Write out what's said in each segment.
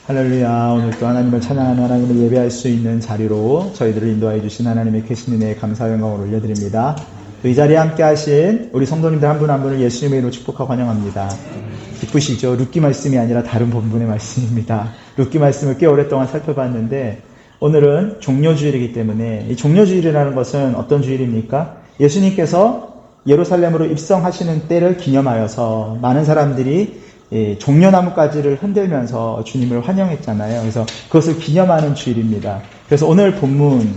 할렐루야. 오늘 또 하나님을 찬양하는 하나님을 예배할 수 있는 자리로 저희들을 인도하여 주신 하나님의 계신 은혜에 감사 영광을 올려드립니다. 또 이 자리에 함께 하신 우리 성도님들 한 분 한 분을 예수님의 이름으로 축복하고 환영합니다. 기쁘시죠? 룻기 말씀이 아니라 다른 본문의 말씀입니다. 룻기 말씀을 꽤 오랫동안 살펴봤는데 오늘은 종려주일이기 때문에 이 종려주일이라는 것은 어떤 주일입니까? 예수님께서 예루살렘으로 입성하시는 때를 기념하여서 많은 사람들이 종려나무가지를 흔들면서 주님을 환영했잖아요. 그래서 그것을 기념하는 주일입니다. 그래서 오늘 본문의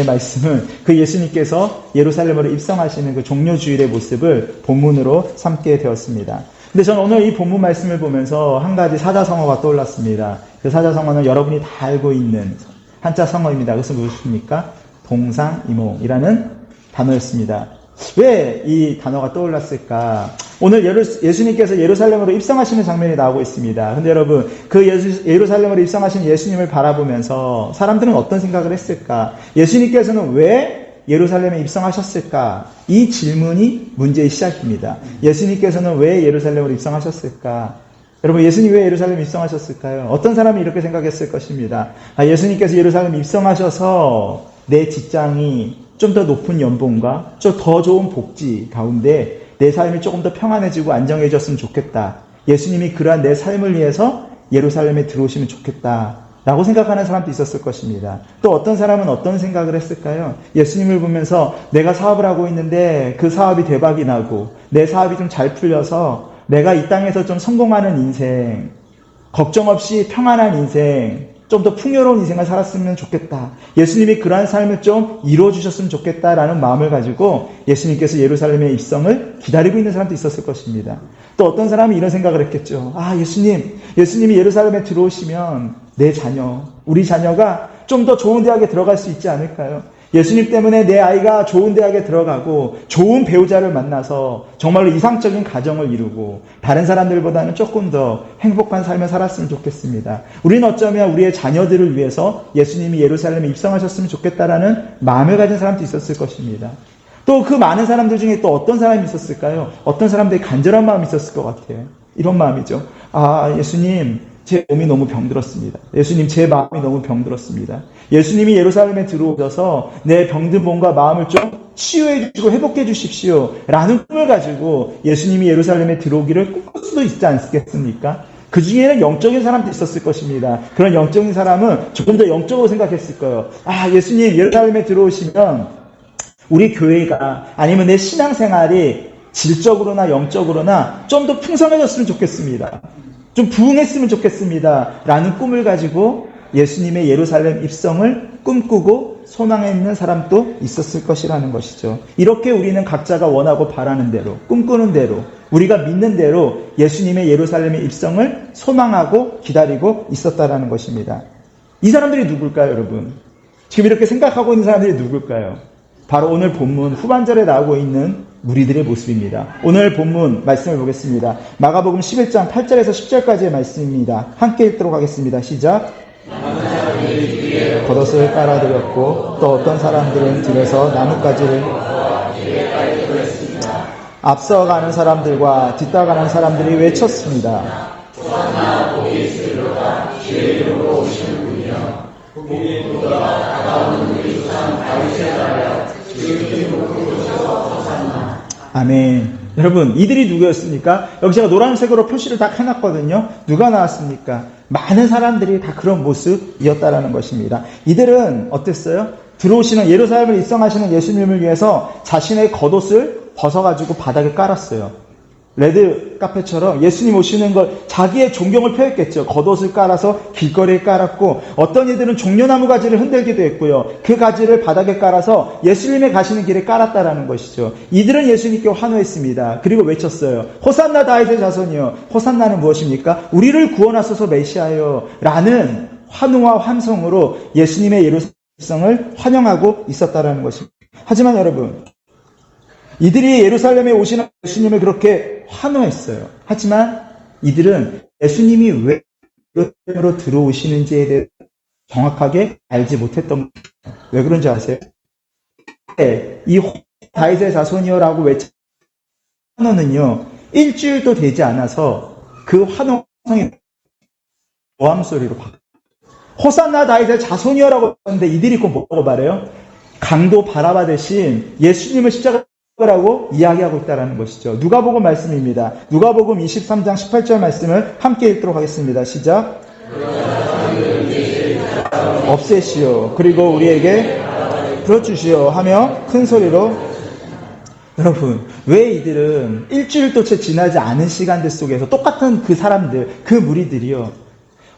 말씀은 그 예수님께서 예루살렘으로 입성하시는 그 종려주일의 모습을 본문으로 삼게 되었습니다. 근데 저는 오늘 이 본문 말씀을 보면서 한 가지 사자성어가 떠올랐습니다. 그 사자성어는 여러분이 다 알고 있는 한자 성어입니다. 그것은 무엇입니까? 동상이몽이라는 단어였습니다. 왜 이 단어가 떠올랐을까? 오늘 예수님께서 예루살렘으로 입성하시는 장면이 나오고 있습니다. 근데 여러분, 그 예루살렘으로 입성하신 예수님을 바라보면서 사람들은 어떤 생각을 했을까? 예수님께서는 왜 예루살렘에 입성하셨을까? 이 질문이 문제의 시작입니다. 예수님께서는 왜 예루살렘으로 입성하셨을까? 여러분, 예수님 왜 예루살렘에 입성하셨을까요? 어떤 사람이 이렇게 생각했을 것입니다. 예수님께서 예루살렘에 입성하셔서 내 직장이 좀 더 높은 연봉과 좀 더 좋은 복지 가운데 내 삶이 조금 더 평안해지고 안정해졌으면 좋겠다. 예수님이 그러한 내 삶을 위해서 예루살렘에 들어오시면 좋겠다. 라고 생각하는 사람도 있었을 것입니다. 또 어떤 사람은 어떤 생각을 했을까요? 예수님을 보면서 내가 사업을 하고 있는데 그 사업이 대박이 나고 내 사업이 좀 잘 풀려서 내가 이 땅에서 좀 성공하는 인생, 걱정 없이 평안한 인생, 좀 더 풍요로운 인생을 살았으면 좋겠다. 예수님이 그러한 삶을 좀 이루어주셨으면 좋겠다라는 마음을 가지고 예수님께서 예루살렘의 입성을 기다리고 있는 사람도 있었을 것입니다. 또 어떤 사람이 이런 생각을 했겠죠. 예수님이 예루살렘에 들어오시면 내 자녀, 우리 자녀가 좀 더 좋은 대학에 들어갈 수 있지 않을까요? 예수님 때문에 내 아이가 좋은 대학에 들어가고 좋은 배우자를 만나서 정말로 이상적인 가정을 이루고 다른 사람들보다는 조금 더 행복한 삶을 살았으면 좋겠습니다. 우리는 어쩌면 우리의 자녀들을 위해서 예수님이 예루살렘에 입성하셨으면 좋겠다라는 마음을 가진 사람도 있었을 것입니다. 또 그 많은 사람들 중에 또 어떤 사람이 있었을까요? 어떤 사람들이 간절한 마음이 있었을 것 같아요. 이런 마음이죠. 예수님, 제 몸이 너무 병들었습니다. 예수님, 제 마음이 너무 병들었습니다. 예수님이 예루살렘에 들어오셔서 내 병든 몸과 마음을 좀 치유해 주시고 회복해 주십시오. 라는 꿈을 가지고 예수님이 예루살렘에 들어오기를 꿈꿀 수도 있지 않겠습니까? 그 중에는 영적인 사람도 있었을 것입니다. 그런 영적인 사람은 조금 더 영적으로 생각했을 거예요. 예수님 예루살렘에 들어오시면 우리 교회가 아니면 내 신앙생활이 질적으로나 영적으로나 좀 더 풍성해졌으면 좋겠습니다. 좀 부흥했으면 좋겠습니다. 라는 꿈을 가지고 예수님의 예루살렘 입성을 꿈꾸고 소망했는 사람도 있었을 것이라는 것이죠. 이렇게 우리는 각자가 원하고 바라는 대로, 꿈꾸는 대로, 우리가 믿는 대로 예수님의 예루살렘의 입성을 소망하고 기다리고 있었다라는 것입니다. 이 사람들이 누굴까요, 여러분? 지금 이렇게 생각하고 있는 사람들이 누굴까요? 바로 오늘 본문 후반절에 나오고 있는 무리들의 모습입니다. 오늘 본문 말씀을 보겠습니다. 마가복음 11장 8절에서 10절까지의 말씀입니다. 함께 읽도록 하겠습니다. 시작. 겉옷을 깔아드렸고 또 어떤 사람들은 들에서 나뭇가지를 앞서가는 사람들과 뒤따가는 사람들이 외쳤습니다. 아멘. 여러분, 이들이 누구였습니까? 여기 제가 노란색으로 표시를 딱 해놨거든요. 누가 나왔습니까? 많은 사람들이 다 그런 모습이었다라는 것입니다. 이들은 어땠어요? 들어오시는 예루살렘을 입성하시는 예수님을 위해서 자신의 겉옷을 벗어가지고 바닥에 깔았어요. 레드 카페처럼 예수님 오시는 걸 자기의 존경을 표했겠죠. 겉옷을 깔아서 길거리에 깔았고 어떤 이들은 종려나무 가지를 흔들기도 했고요. 그 가지를 바닥에 깔아서 예수님의 가시는 길에 깔았다라는 것이죠. 이들은 예수님께 환호했습니다. 그리고 외쳤어요. 호산나 다윗의 자손이여. 호산나는 무엇입니까? 우리를 구원하소서 메시아여. 라는 환호와 함성으로 예수님의 예루살렘을 환영하고 있었다라는 것입니다. 하지만 여러분, 이들이 예루살렘에 오시는 예수님을 그렇게 환호했어요. 하지만 이들은 예수님이 왜 예루살렘으로 들어오시는지에 대해 정확하게 알지 못했던 거예요. 왜 그런지 아세요? 이 다윗의 자손이여라고 외친 환호는요, 일주일도 되지 않아서 그 환호성이 고함 소리로 바뀌어요. 호산나 다윗의 자손이여라고 하는데 이들이 꼭 뭐라고 말해요? 강도 바라바 대신 예수님을 십자가라고 이야기하고 있다는 것이죠. 누가복음 말씀입니다. 누가복음 23장 18절 말씀을 함께 읽도록 하겠습니다. 시작. 없애시오. 그리고 우리에게 풀어주시오 하며 큰 소리로. 여러분, 왜 이들은 일주일도 채 지나지 않은 시간들 속에서 똑같은 그 사람들, 그 무리들이요,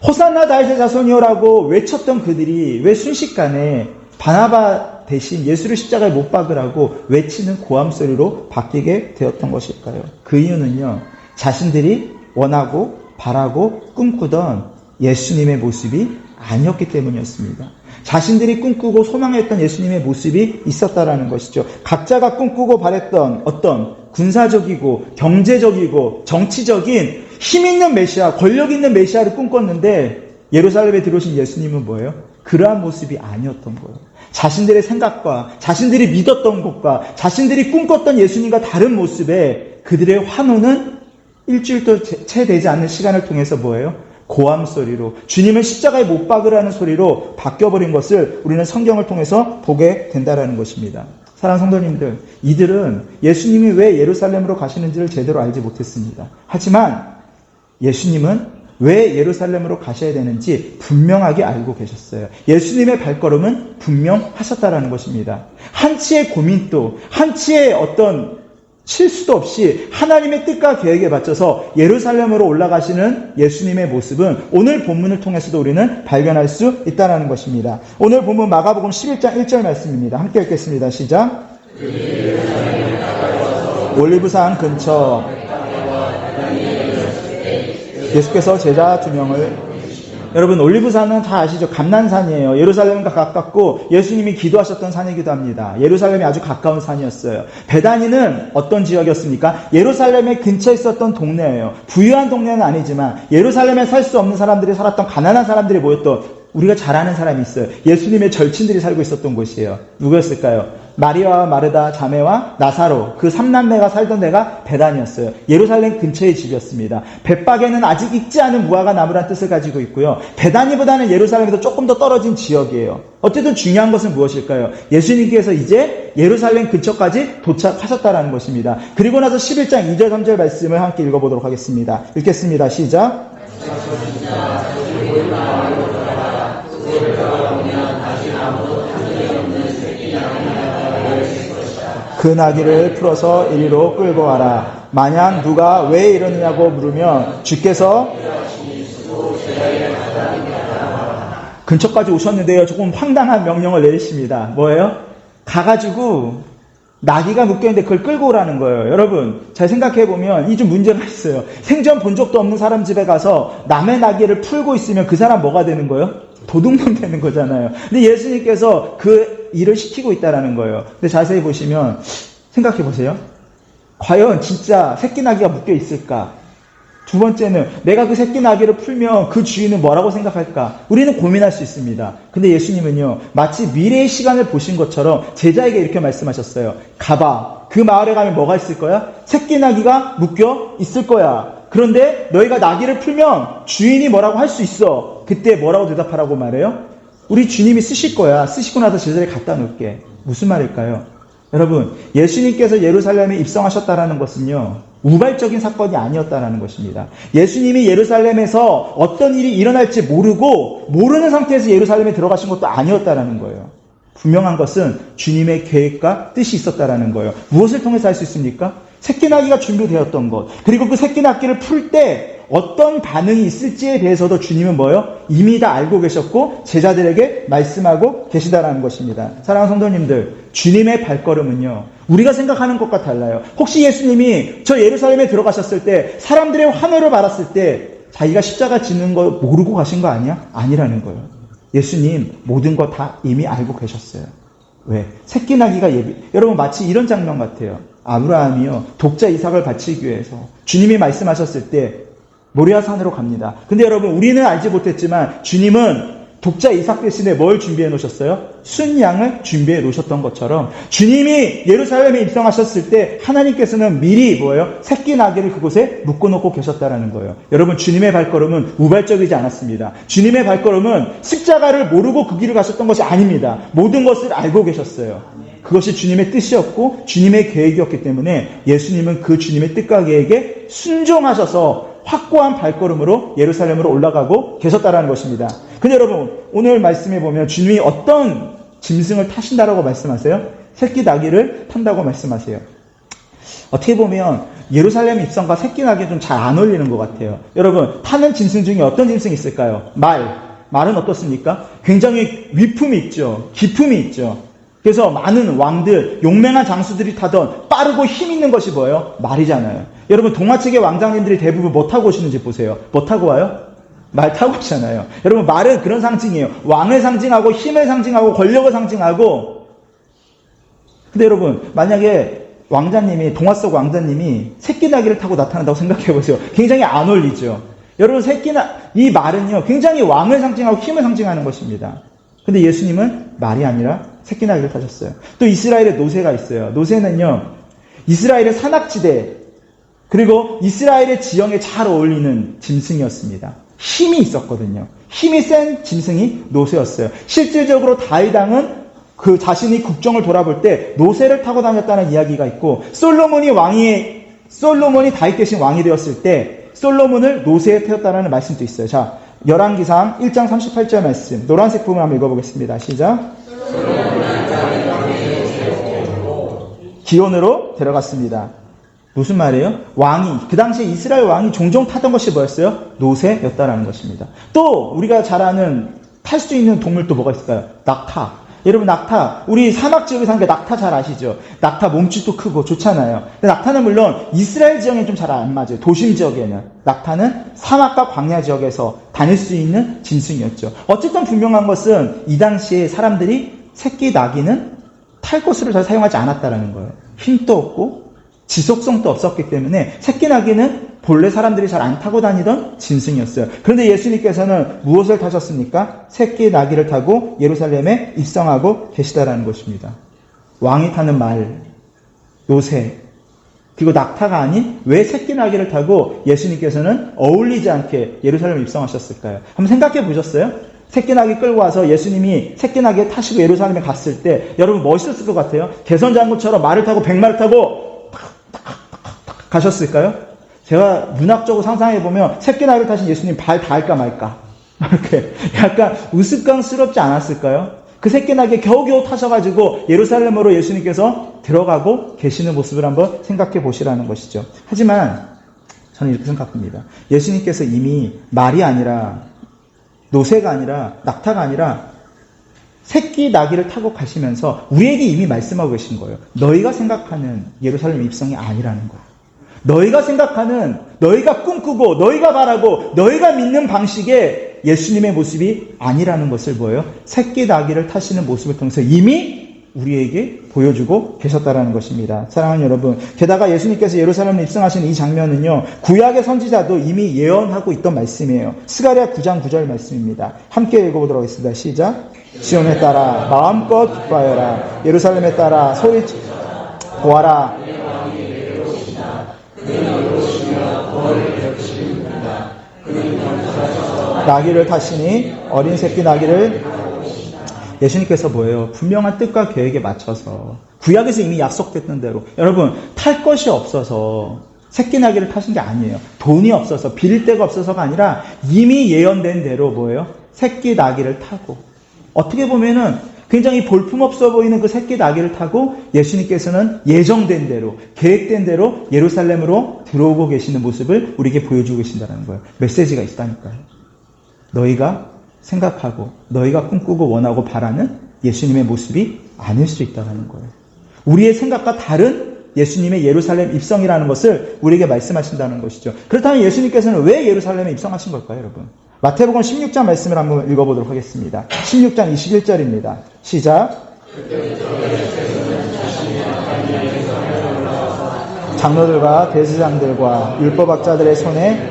호산나 다윗의 자손이요라고 외쳤던 그들이 왜 순식간에 바나바 대신 예수를 십자가에 못 박으라고 외치는 고함 소리로 바뀌게 되었던 것일까요? 그 이유는요, 자신들이 원하고 바라고 꿈꾸던 예수님의 모습이 아니었기 때문이었습니다. 자신들이 꿈꾸고 소망했던 예수님의 모습이 있었다라는 것이죠. 각자가 꿈꾸고 바랬던 어떤 군사적이고 경제적이고 정치적인 힘 있는 메시아, 권력 있는 메시아를 꿈꿨는데 예루살렘에 들어오신 예수님은 뭐예요? 그러한 모습이 아니었던 거예요. 자신들의 생각과 자신들이 믿었던 것과 자신들이 꿈꿨던 예수님과 다른 모습에 그들의 환호는 일주일도 채 되지 않는 시간을 통해서 뭐예요? 고함 소리로, 주님을 십자가에 못 박으라는 소리로 바뀌어버린 것을 우리는 성경을 통해서 보게 된다는 것입니다. 사랑하는 성도님들, 이들은 예수님이 왜 예루살렘으로 가시는지를 제대로 알지 못했습니다. 하지만 예수님은 왜 예루살렘으로 가셔야 되는지 분명하게 알고 계셨어요. 예수님의 발걸음은 분명하셨다라는 것입니다. 한치의 고민도, 한치의 어떤 실수도 없이 하나님의 뜻과 계획에 맞춰서 예루살렘으로 올라가시는 예수님의 모습은 오늘 본문을 통해서도 우리는 발견할 수 있다는 것입니다. 오늘 본문 마가복음 11장 1절 말씀입니다. 함께 읽겠습니다. 시작. 올리브산 근처 예수께서 제자 2명을. 여러분, 올리브산은 다 아시죠? 감난산이에요. 예루살렘과 가깝고 예수님이 기도하셨던 산이기도 합니다. 예루살렘이 아주 가까운 산이었어요. 베다니는 어떤 지역이었습니까? 예루살렘의 근처에 있었던 동네예요. 부유한 동네는 아니지만 예루살렘에 살 수 없는 사람들이 살았던 가난한 사람들이 모였던, 우리가 잘 아는 사람이 있어요. 예수님의 절친들이 살고 있었던 곳이에요. 누구였을까요? 마리아와 마르다 자매와 나사로, 그 3남매가 살던 데가 베단이었어요. 예루살렘 근처의 집이었습니다. 벳박에는 아직 익지 않은 무화과 나무란 뜻을 가지고 있고요, 베다니보다는 예루살렘에서 조금 더 떨어진 지역이에요. 어쨌든 중요한 것은 무엇일까요? 예수님께서 이제 예루살렘 근처까지 도착하셨다는 것입니다. 그리고 나서 11장 2절 3절 말씀을 함께 읽어보도록 하겠습니다. 읽겠습니다. 시작. 그 나귀를 풀어서 이리로 끌고 와라. 만약 누가 왜 이러느냐고 물으면 주께서 근처까지 오셨는데요, 조금 황당한 명령을 내리십니다. 뭐예요? 가가지고 나귀가 묶여있는데 그걸 끌고 오라는 거예요. 여러분, 잘 생각해보면 이 좀 문제가 있어요. 생전 본 적도 없는 사람 집에 가서 남의 나귀를 풀고 있으면 그 사람 뭐가 되는 거예요? 도둑놈 되는 거잖아요. 근데 예수님께서 그 일을 시키고 있다라는 거예요. 근데 자세히 보시면 생각해 보세요. 과연 진짜 새끼 나귀가 묶여 있을까? 두 번째는 내가 그 새끼 나귀를 풀면 그 주인은 뭐라고 생각할까? 우리는 고민할 수 있습니다. 근데 예수님은요, 마치 미래의 시간을 보신 것처럼 제자에게 이렇게 말씀하셨어요. 가봐. 그 마을에 가면 뭐가 있을 거야? 새끼 나귀가 묶여 있을 거야. 그런데 너희가 나귀를 풀면 주인이 뭐라고 할 수 있어. 그때 뭐라고 대답하라고 말해요? 우리 주님이 쓰실 거야. 쓰시고 나서 제자리에 갖다 놓을게. 무슨 말일까요? 여러분, 예수님께서 예루살렘에 입성하셨다라는 것은요, 우발적인 사건이 아니었다라는 것입니다. 예수님이 예루살렘에서 어떤 일이 일어날지 모르는 상태에서 예루살렘에 들어가신 것도 아니었다라는 거예요. 분명한 것은 주님의 계획과 뜻이 있었다라는 거예요. 무엇을 통해서 할 수 있습니까? 새끼 나귀가 준비되었던 것, 그리고 그 새끼 나귀를 풀 때 어떤 반응이 있을지에 대해서도 주님은 뭐예요? 이미 다 알고 계셨고 제자들에게 말씀하고 계시다라는 것입니다. 사랑하는 성도님들, 주님의 발걸음은요, 우리가 생각하는 것과 달라요. 혹시 예수님이 저 예루살렘에 들어가셨을 때 사람들의 환호를 받았을 때 자기가 십자가 지는 거 모르고 가신 거 아니야? 아니라는 거예요. 예수님 모든 거 다 이미 알고 계셨어요. 왜? 새끼 나귀가 여러분, 마치 이런 장면 같아요. 아브라함이요, 독자 이삭을 바치기 위해서 주님이 말씀하셨을 때 모리아 산으로 갑니다. 근데 여러분, 우리는 알지 못했지만 주님은 독자 이삭 대신에 뭘 준비해 놓으셨어요? 순양을 준비해 놓으셨던 것처럼 주님이 예루살렘에 입성하셨을 때 하나님께서는 미리 뭐예요? 새끼 나귀를 그곳에 묶어놓고 계셨다라는 거예요. 여러분, 주님의 발걸음은 우발적이지 않았습니다. 주님의 발걸음은 십자가를 모르고 그 길을 가셨던 것이 아닙니다. 모든 것을 알고 계셨어요. 그것이 주님의 뜻이었고 주님의 계획이었기 때문에 예수님은 그 주님의 뜻과 계획에 순종하셔서 확고한 발걸음으로 예루살렘으로 올라가고 계셨다라는 것입니다. 근데 여러분, 오늘 말씀에 보면 주님이 어떤 짐승을 타신다라고 말씀하세요? 새끼 나귀를 탄다고 말씀하세요. 어떻게 보면 예루살렘 입성과 새끼 나귀 좀 잘 안 어울리는 것 같아요. 여러분, 타는 짐승 중에 어떤 짐승이 있을까요? 말은 어떻습니까? 굉장히 위품이 있죠. 기품이 있죠. 그래서 많은 왕들, 용맹한 장수들이 타던 빠르고 힘 있는 것이 뭐예요? 말이잖아요. 여러분, 동화책의 왕장님들이 대부분 뭐 타고 오시는지 보세요. 뭐 타고 와요? 말 타고 오잖아요. 여러분, 말은 그런 상징이에요. 왕을 상징하고 힘을 상징하고 권력을 상징하고. 근데 여러분, 만약에 왕자님이, 동화 속 왕자님이 새끼 나귀를 타고 나타난다고 생각해 보세요. 굉장히 안 어울리죠. 여러분, 이 말은요, 굉장히 왕을 상징하고 힘을 상징하는 것입니다. 근데 예수님은 말이 아니라 새끼 나귀를 타셨어요. 또 이스라엘에 노새가 있어요. 노새는요, 이스라엘의 산악지대, 그리고 이스라엘의 지형에 잘 어울리는 짐승이었습니다. 힘이 있었거든요. 힘이 센 짐승이 노새였어요. 실질적으로 다윗 왕은 그 자신이 국정을 돌아볼 때 노새를 타고 다녔다는 이야기가 있고, 솔로몬이 다윗 대신 왕이 되었을 때 솔로몬을 노새에 태웠다는 말씀도 있어요. 자, 열왕기상 1장 38절 말씀, 노란색 부분 한번 읽어보겠습니다. 시작. 기온으로 데려갔습니다. 무슨 말이에요? 그 당시에 이스라엘 왕이 종종 타던 것이 뭐였어요? 노새였다라는 것입니다. 또 우리가 잘 아는 탈 수 있는 동물 또 뭐가 있을까요? 낙타. 여러분, 낙타, 우리 사막 지역에 사는 게 낙타 잘 아시죠? 낙타 몸집도 크고 좋잖아요. 근데 낙타는 물론 이스라엘 지역에는 좀 잘 안 맞아요. 도심 지역에는. 낙타는 사막과 광야 지역에서 다닐 수 있는 짐승이었죠. 어쨌든 분명한 것은 이 당시에 사람들이 새끼 나귀는 탈 것으로 잘 사용하지 않았다라는 거예요. 힘도 없고 지속성도 없었기 때문에 새끼 나귀는 본래 사람들이 잘 안 타고 다니던 짐승이었어요. 그런데 예수님께서는 무엇을 타셨습니까? 새끼 나귀를 타고 예루살렘에 입성하고 계시다라는 것입니다. 왕이 타는 말, 노새, 그리고 낙타가 아닌 왜 새끼 나귀를 타고 예수님께서는 어울리지 않게 예루살렘에 입성하셨을까요? 한번 생각해 보셨어요? 새끼 나귀 끌고 와서 예수님이 새끼 나귀에 타시고 예루살렘에 갔을 때 여러분 멋있었을 것 같아요? 개선장군처럼 말을 타고 백마를 타고 가셨을까요? 제가 문학적으로 상상해보면 새끼 나귀를 타신 예수님 발 닿을까 말까 이렇게 약간 우스꽝스럽지 않았을까요? 그 새끼 나귀에 겨우겨우 타셔가지고 예루살렘으로 예수님께서 들어가고 계시는 모습을 한번 생각해 보시라는 것이죠. 하지만 저는 이렇게 생각합니다. 예수님께서 이미 말이 아니라 노새가 아니라 낙타가 아니라 새끼 나귀를 타고 가시면서 우리에게 이미 말씀하고 계신 거예요. 너희가 생각하는 예루살렘 입성이 아니라는 거예요. 너희가 생각하는, 너희가 꿈꾸고 너희가 바라고 너희가 믿는 방식의 예수님의 모습이 아니라는 것을 뭐예요? 새끼 나귀를 타시는 모습을 통해서 이미 우리에게 보여주고 계셨다라는 것입니다. 사랑하는 여러분, 게다가 예수님께서 예루살렘에 입성하신 이 장면은요, 구약의 선지자도 이미 예언하고 있던 말씀이에요. 스가랴 9장 9절 말씀입니다. 함께 읽어보도록 하겠습니다. 시작. 시온에 따라 마음껏 기뻐하여라. 예루살렘에 따라 소리 보아라. 나귀를 타시니 어린 새끼 나귀를 예수님께서 뭐예요? 분명한 뜻과 계획에 맞춰서 구약에서 이미 약속됐던 대로 여러분 탈 것이 없어서 새끼 나귀를 타신 게 아니에요. 돈이 없어서 빌릴 데가 없어서가 아니라 이미 예언된 대로 뭐예요? 새끼 나귀를 타고 어떻게 보면은 굉장히 볼품없어 보이는 그 새끼 나귀를 타고 예수님께서는 예정된 대로 계획된 대로 예루살렘으로 들어오고 계시는 모습을 우리에게 보여주고 계신다는 거예요. 메시지가 있다니까요. 너희가 생각하고 너희가 꿈꾸고 원하고 바라는 예수님의 모습이 아닐 수 있다는 거예요. 우리의 생각과 다른 예수님의 예루살렘 입성이라는 것을 우리에게 말씀하신다는 것이죠. 그렇다면 예수님께서는 왜 예루살렘에 입성하신 걸까요, 여러분? 마태복음 16장 말씀을 한번 읽어보도록 하겠습니다. 16장 21절입니다. 시작. 장로들과 대제사장들과 율법학자들의 손에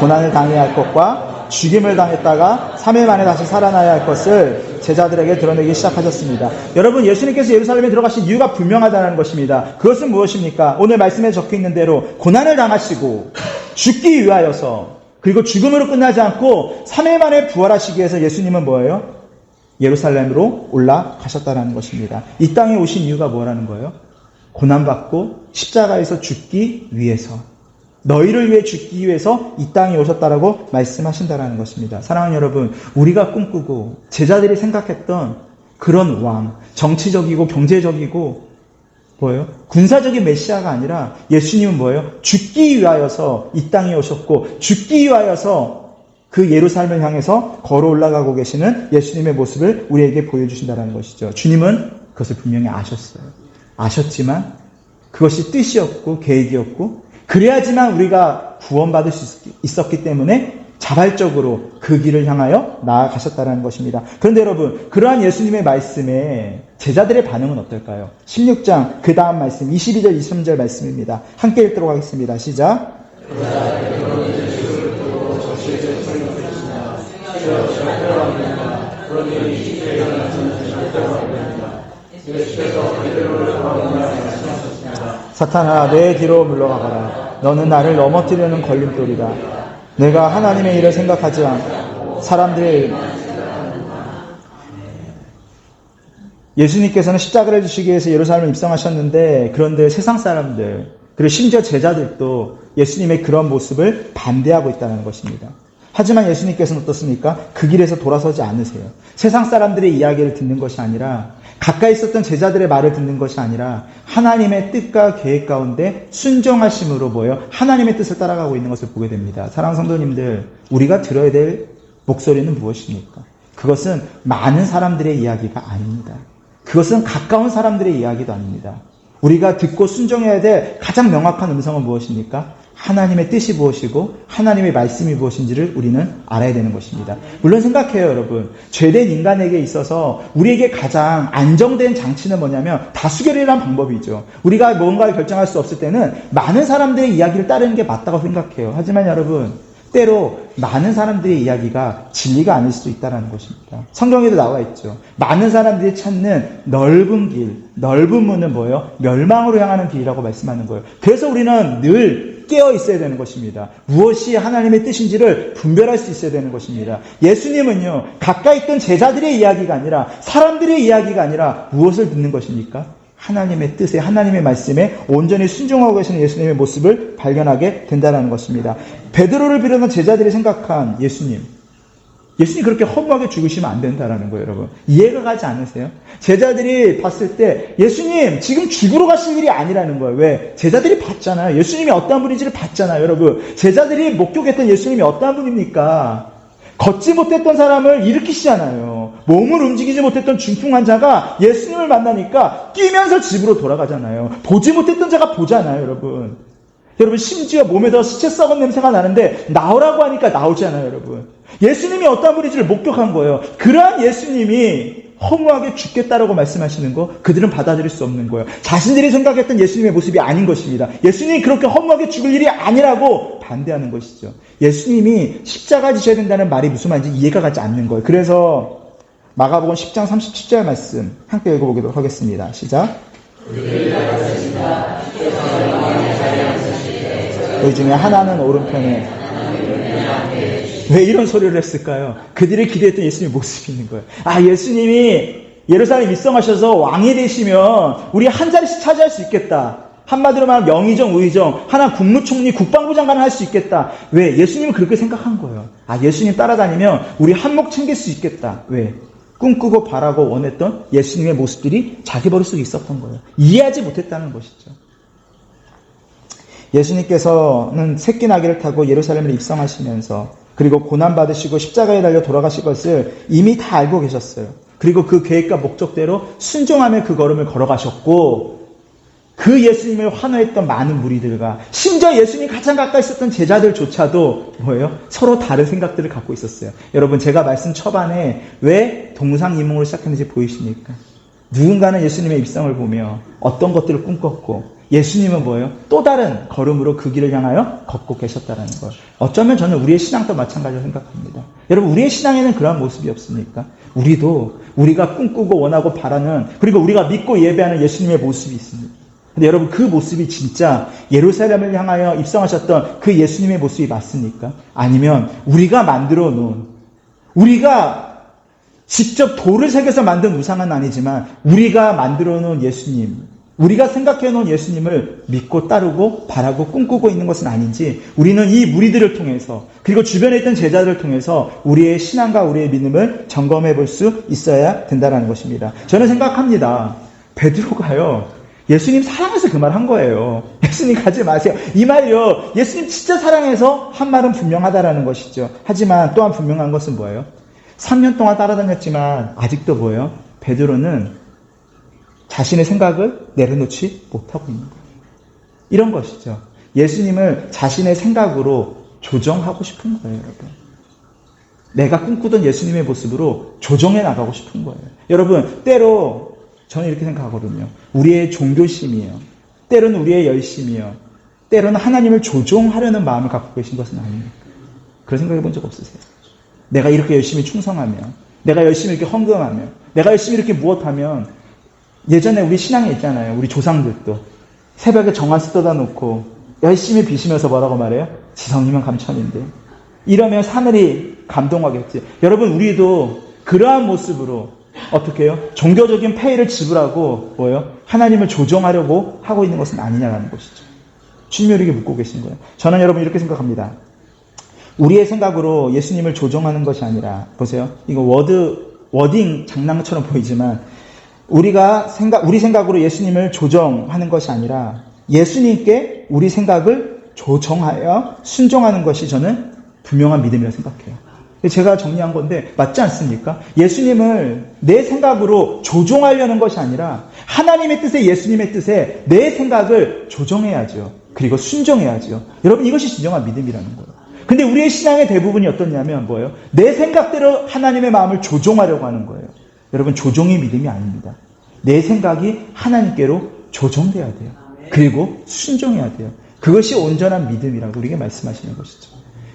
고난을 당해야 할 것과 죽임을 당했다가 3일 만에 다시 살아나야 할 것을 제자들에게 드러내기 시작하셨습니다. 여러분, 예수님께서 예루살렘에 들어가신 이유가 분명하다는 것입니다. 그것은 무엇입니까? 오늘 말씀에 적혀 있는 대로 고난을 당하시고 죽기 위하여서, 그리고 죽음으로 끝나지 않고 3일 만에 부활하시기 위해서 예수님은 뭐예요? 예루살렘으로 올라가셨다는 것입니다. 이 땅에 오신 이유가 뭐라는 거예요? 고난받고 십자가에서 죽기 위해서, 너희를 위해 죽기 위해서 이 땅에 오셨다라고 말씀하신다라는 것입니다. 사랑하는 여러분, 우리가 꿈꾸고 제자들이 생각했던 그런 왕, 정치적이고 경제적이고 뭐예요? 군사적인 메시아가 아니라 예수님은 뭐예요? 죽기 위하여서 이 땅에 오셨고 죽기 위하여서 그 예루살렘을 향해서 걸어 올라가고 계시는 예수님의 모습을 우리에게 보여주신다는 것이죠. 주님은 그것을 분명히 아셨어요. 아셨지만 그것이 뜻이었고 계획이었고, 그래야지만 우리가 구원받을 수 있었기 때문에 자발적으로 그 길을 향하여 나아가셨다는 것입니다. 그런데 여러분, 그러한 예수님의 말씀에 제자들의 반응은 어떨까요? 16장 그 다음 말씀 22절 23절 말씀입니다. 함께 읽도록 하겠습니다. 시작. 사탄아, 내 뒤로 물러가거라. 너는 나를 넘어뜨리려는 걸림돌이다. 내가 하나님의 일을 생각하지 않고 사람들의 일. 예수님께서는 십자가를 지시기 위해서 예루살렘에 입성하셨는데, 그런데 세상 사람들, 그리고 심지어 제자들도 예수님의 그런 모습을 반대하고 있다는 것입니다. 하지만 예수님께서는 어떻습니까? 그 길에서 돌아서지 않으세요. 세상 사람들의 이야기를 듣는 것이 아니라, 가까이 있었던 제자들의 말을 듣는 것이 아니라 하나님의 뜻과 계획 가운데 순종하심으로 뭐예요? 하나님의 뜻을 따라가고 있는 것을 보게 됩니다. 사랑하는 성도님들, 우리가 들어야 될 목소리는 무엇입니까? 그것은 많은 사람들의 이야기가 아닙니다. 그것은 가까운 사람들의 이야기도 아닙니다. 우리가 듣고 순종해야 될 가장 명확한 음성은 무엇입니까? 하나님의 뜻이 무엇이고 하나님의 말씀이 무엇인지를 우리는 알아야 되는 것입니다. 물론 생각해요, 여러분. 죄된 인간에게 있어서 우리에게 가장 안정된 장치는 뭐냐면 다수결이라는 방법이죠. 우리가 뭔가를 결정할 수 없을 때는 많은 사람들의 이야기를 따르는 게 맞다고 생각해요. 하지만 여러분, 때로 많은 사람들의 이야기가 진리가 아닐 수도 있다는 것입니다. 성경에도 나와 있죠. 많은 사람들이 찾는 넓은 길, 넓은 문은 뭐예요? 멸망으로 향하는 길이라고 말씀하는 거예요. 그래서 우리는 늘 깨어 있어야 되는 것입니다. 무엇이 하나님의 뜻인지를 분별할 수 있어야 되는 것입니다. 예수님은요, 가까이 있던 제자들의 이야기가 아니라, 사람들의 이야기가 아니라 무엇을 듣는 것입니까? 하나님의 뜻에, 하나님의 말씀에 온전히 순종하고 계시는 예수님의 모습을 발견하게 된다는 것입니다. 베드로를 비롯한 제자들이 생각한 예수님 그렇게 허무하게 죽으시면 안 된다는 거예요, 여러분. 이해가 가지 않으세요? 제자들이 봤을 때 예수님 지금 죽으러 가실 일이 아니라는 거예요. 왜? 제자들이 봤잖아요. 예수님이 어떠한 분인지를 봤잖아요, 여러분. 제자들이 목격했던 예수님이 어떠한 분입니까? 걷지 못했던 사람을 일으키시잖아요. 몸을 움직이지 못했던 중풍 환자가 예수님을 만나니까 뛰면서 집으로 돌아가잖아요. 보지 못했던 자가 보잖아요, 여러분. 여러분, 심지어 몸에서 시체 썩은 냄새가 나는데 나오라고 하니까 나오잖아요, 여러분. 예수님이 어떤 분인지를 목격한 거예요. 그러한 예수님이 허무하게 죽겠다라고 말씀하시는 거, 그들은 받아들일 수 없는 거예요. 자신들이 생각했던 예수님의 모습이 아닌 것입니다. 예수님이 그렇게 허무하게 죽을 일이 아니라고 반대하는 것이죠. 예수님이 십자가 지셔야 된다는 말이 무슨 말인지 이해가 가지 않는 거예요. 그래서 마가복음 10장 37절 말씀 함께 읽어보도록 하겠습니다. 시작. 그 중에 하나는 오른편에. 왜 이런 소리를 했을까요? 그들이 기대했던 예수님의 모습이 있는 거예요. 아, 예수님이 예루살렘 입성하셔서 왕이 되시면 우리 한 자리씩 차지할 수 있겠다. 한마디로 말하면 영의정, 우의정, 하나 국무총리, 국방부 장관을 할 수 있겠다. 왜? 예수님은 그렇게 생각한 거예요. 아, 예수님 따라다니면 우리 한몫 챙길 수 있겠다. 왜? 꿈꾸고 바라고 원했던 예수님의 모습들이 자기 머릿속에 있었던 거예요. 이해하지 못했다는 것이죠. 예수님께서는 새끼 나귀를 타고 예루살렘을 입성하시면서, 그리고 고난받으시고 십자가에 달려 돌아가실 것을 이미 다 알고 계셨어요. 그리고 그 계획과 목적대로 순종하며 그 걸음을 걸어가셨고, 그 예수님을 환호했던 많은 무리들과 심지어 예수님 가장 가까이 있었던 제자들조차도 뭐예요? 서로 다른 생각들을 갖고 있었어요. 여러분, 제가 말씀 초반에 왜 동상이몽으로 시작했는지 보이십니까? 누군가는 예수님의 입성을 보며 어떤 것들을 꿈꿨고, 예수님은 뭐예요? 또 다른 걸음으로 그 길을 향하여 걷고 계셨다는 것. 어쩌면 저는 우리의 신앙도 마찬가지로 생각합니다. 여러분, 우리의 신앙에는 그러한 모습이 없습니까? 우리도 우리가 꿈꾸고 원하고 바라는, 그리고 우리가 믿고 예배하는 예수님의 모습이 있습니다. 근데 여러분, 그 모습이 진짜 예루살렘을 향하여 입성하셨던 그 예수님의 모습이 맞습니까? 아니면 우리가 만들어 놓은, 우리가 직접 돌을 새겨서 만든 우상은 아니지만 우리가 만들어 놓은 예수님, 우리가 생각해 놓은 예수님을 믿고 따르고 바라고 꿈꾸고 있는 것은 아닌지, 우리는 이 무리들을 통해서, 그리고 주변에 있던 제자들을 통해서 우리의 신앙과 우리의 믿음을 점검해 볼 수 있어야 된다는 것입니다. 저는 생각합니다. 베드로가요, 예수님 사랑해서 그 말 한 거예요. 예수님 가지 마세요. 이 말이요, 예수님 진짜 사랑해서 한 말은 분명하다라는 것이죠. 하지만 또한 분명한 것은 뭐예요? 3년 동안 따라다녔지만 아직도 뭐예요? 베드로는 자신의 생각을 내려놓지 못하고 있는 거예요. 이런 것이죠. 예수님을 자신의 생각으로 조정하고 싶은 거예요, 여러분. 내가 꿈꾸던 예수님의 모습으로 조정해 나가고 싶은 거예요. 여러분, 때로 저는 이렇게 생각하거든요. 우리의 종교심이요, 때로는 우리의 열심이요, 때로는 하나님을 조종하려는 마음을 갖고 계신 것은 아닙니까? 그런 생각해 본 적 없으세요? 내가 이렇게 열심히 충성하며, 내가 열심히 이렇게 헌금하며, 내가 열심히 이렇게 무엇하면, 예전에 우리 신앙에 있잖아요. 우리 조상들도 새벽에 정화수 떠다 놓고 열심히 비시면서 뭐라고 말해요? 지성이면 감천인데. 이러면 하늘이 감동하겠지. 여러분, 우리도 그러한 모습으로 어떻게 해요? 종교적인 페이를 지불하고 뭐예요? 하나님을 조종하려고 하고 있는 것은 아니냐라는 것이죠. 주님이 이렇게 묻고 계신 거예요. 저는 여러분 이렇게 생각합니다. 우리의 생각으로 예수님을 조종하는 것이 아니라, 보세요. 이거 워딩 장난처럼 보이지만, 우리 생각으로 예수님을 조정하는 것이 아니라 예수님께 우리 생각을 조정하여 순종하는 것이 저는 분명한 믿음이라고 생각해요. 제가 정리한 건데 맞지 않습니까? 예수님을 내 생각으로 조종하려는 것이 아니라 하나님의 뜻에, 예수님의 뜻에 내 생각을 조정해야죠. 그리고 순종해야죠. 여러분, 이것이 진정한 믿음이라는 거예요. 근데 우리의 신앙의 대부분이 어떻냐면 뭐예요? 내 생각대로 하나님의 마음을 조종하려고 하는 거예요. 여러분, 조종이 믿음이 아닙니다. 내 생각이 하나님께로 조종돼야 돼요. 그리고 순종해야 돼요. 그것이 온전한 믿음이라고 우리에게 말씀하시는 것이죠.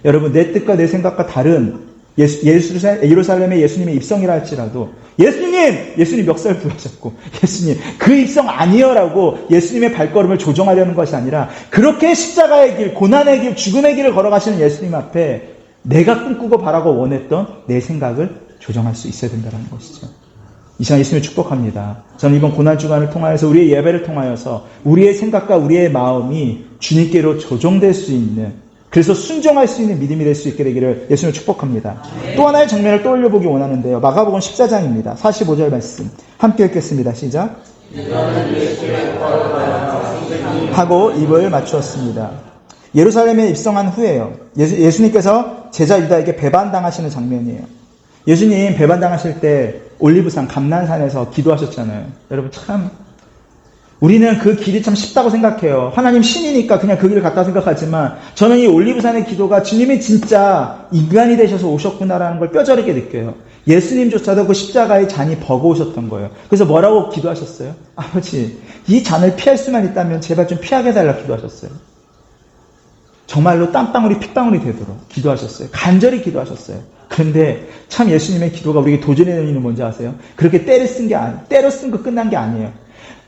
여러분, 내 뜻과 내 생각과 다른 예루살렘의 예수님의 입성이라 할지라도 예수님 멱살 부하셨고, 예수님 그 입성 아니여라고 예수님의 발걸음을 조종하려는 것이 아니라, 그렇게 십자가의 길, 고난의 길, 죽음의 길을 걸어가시는 예수님 앞에 내가 꿈꾸고 바라고 원했던 내 생각을 조정할 수 있어야 된다는 것이죠. 이 시간 예수님을 축복합니다. 저는 이번 고난주간을 통하여서, 우리의 예배를 통하여서 우리의 생각과 우리의 마음이 주님께로 조정될 수 있는, 그래서 순종할 수 있는 믿음이 될 수 있게 되기를 예수님을 축복합니다. 또 하나의 장면을 떠올려보기 원하는데요. 마가복음 14장입니다. 45절 말씀 함께 읽겠습니다. 시작. 하고 입을 맞추었습니다. 예루살렘에 입성한 후에요. 예수님께서 제자 유다에게 배반당하시는 장면이에요. 예수님 배반당하실 때 올리브산, 감난산에서 기도하셨잖아요. 여러분, 참 우리는 그 길이 참 쉽다고 생각해요. 하나님 신이니까 그냥 그 길을 갔다 생각하지만, 저는 이 올리브산의 기도가 주님이 진짜 인간이 되셔서 오셨구나라는 걸 뼈저리게 느껴요. 예수님조차도 그 십자가의 잔이 버거우셨던 거예요. 그래서 뭐라고 기도하셨어요? 아버지, 이 잔을 피할 수만 있다면 제발 좀 피하게 해달라 기도하셨어요. 정말로 땀방울이 핏방울이 되도록 기도하셨어요. 간절히 기도하셨어요. 그런데 참 예수님의 기도가 우리에게 도전해내는 이유는 뭔지 아세요? 그렇게 때려 쓴 거 끝난 게 아니에요.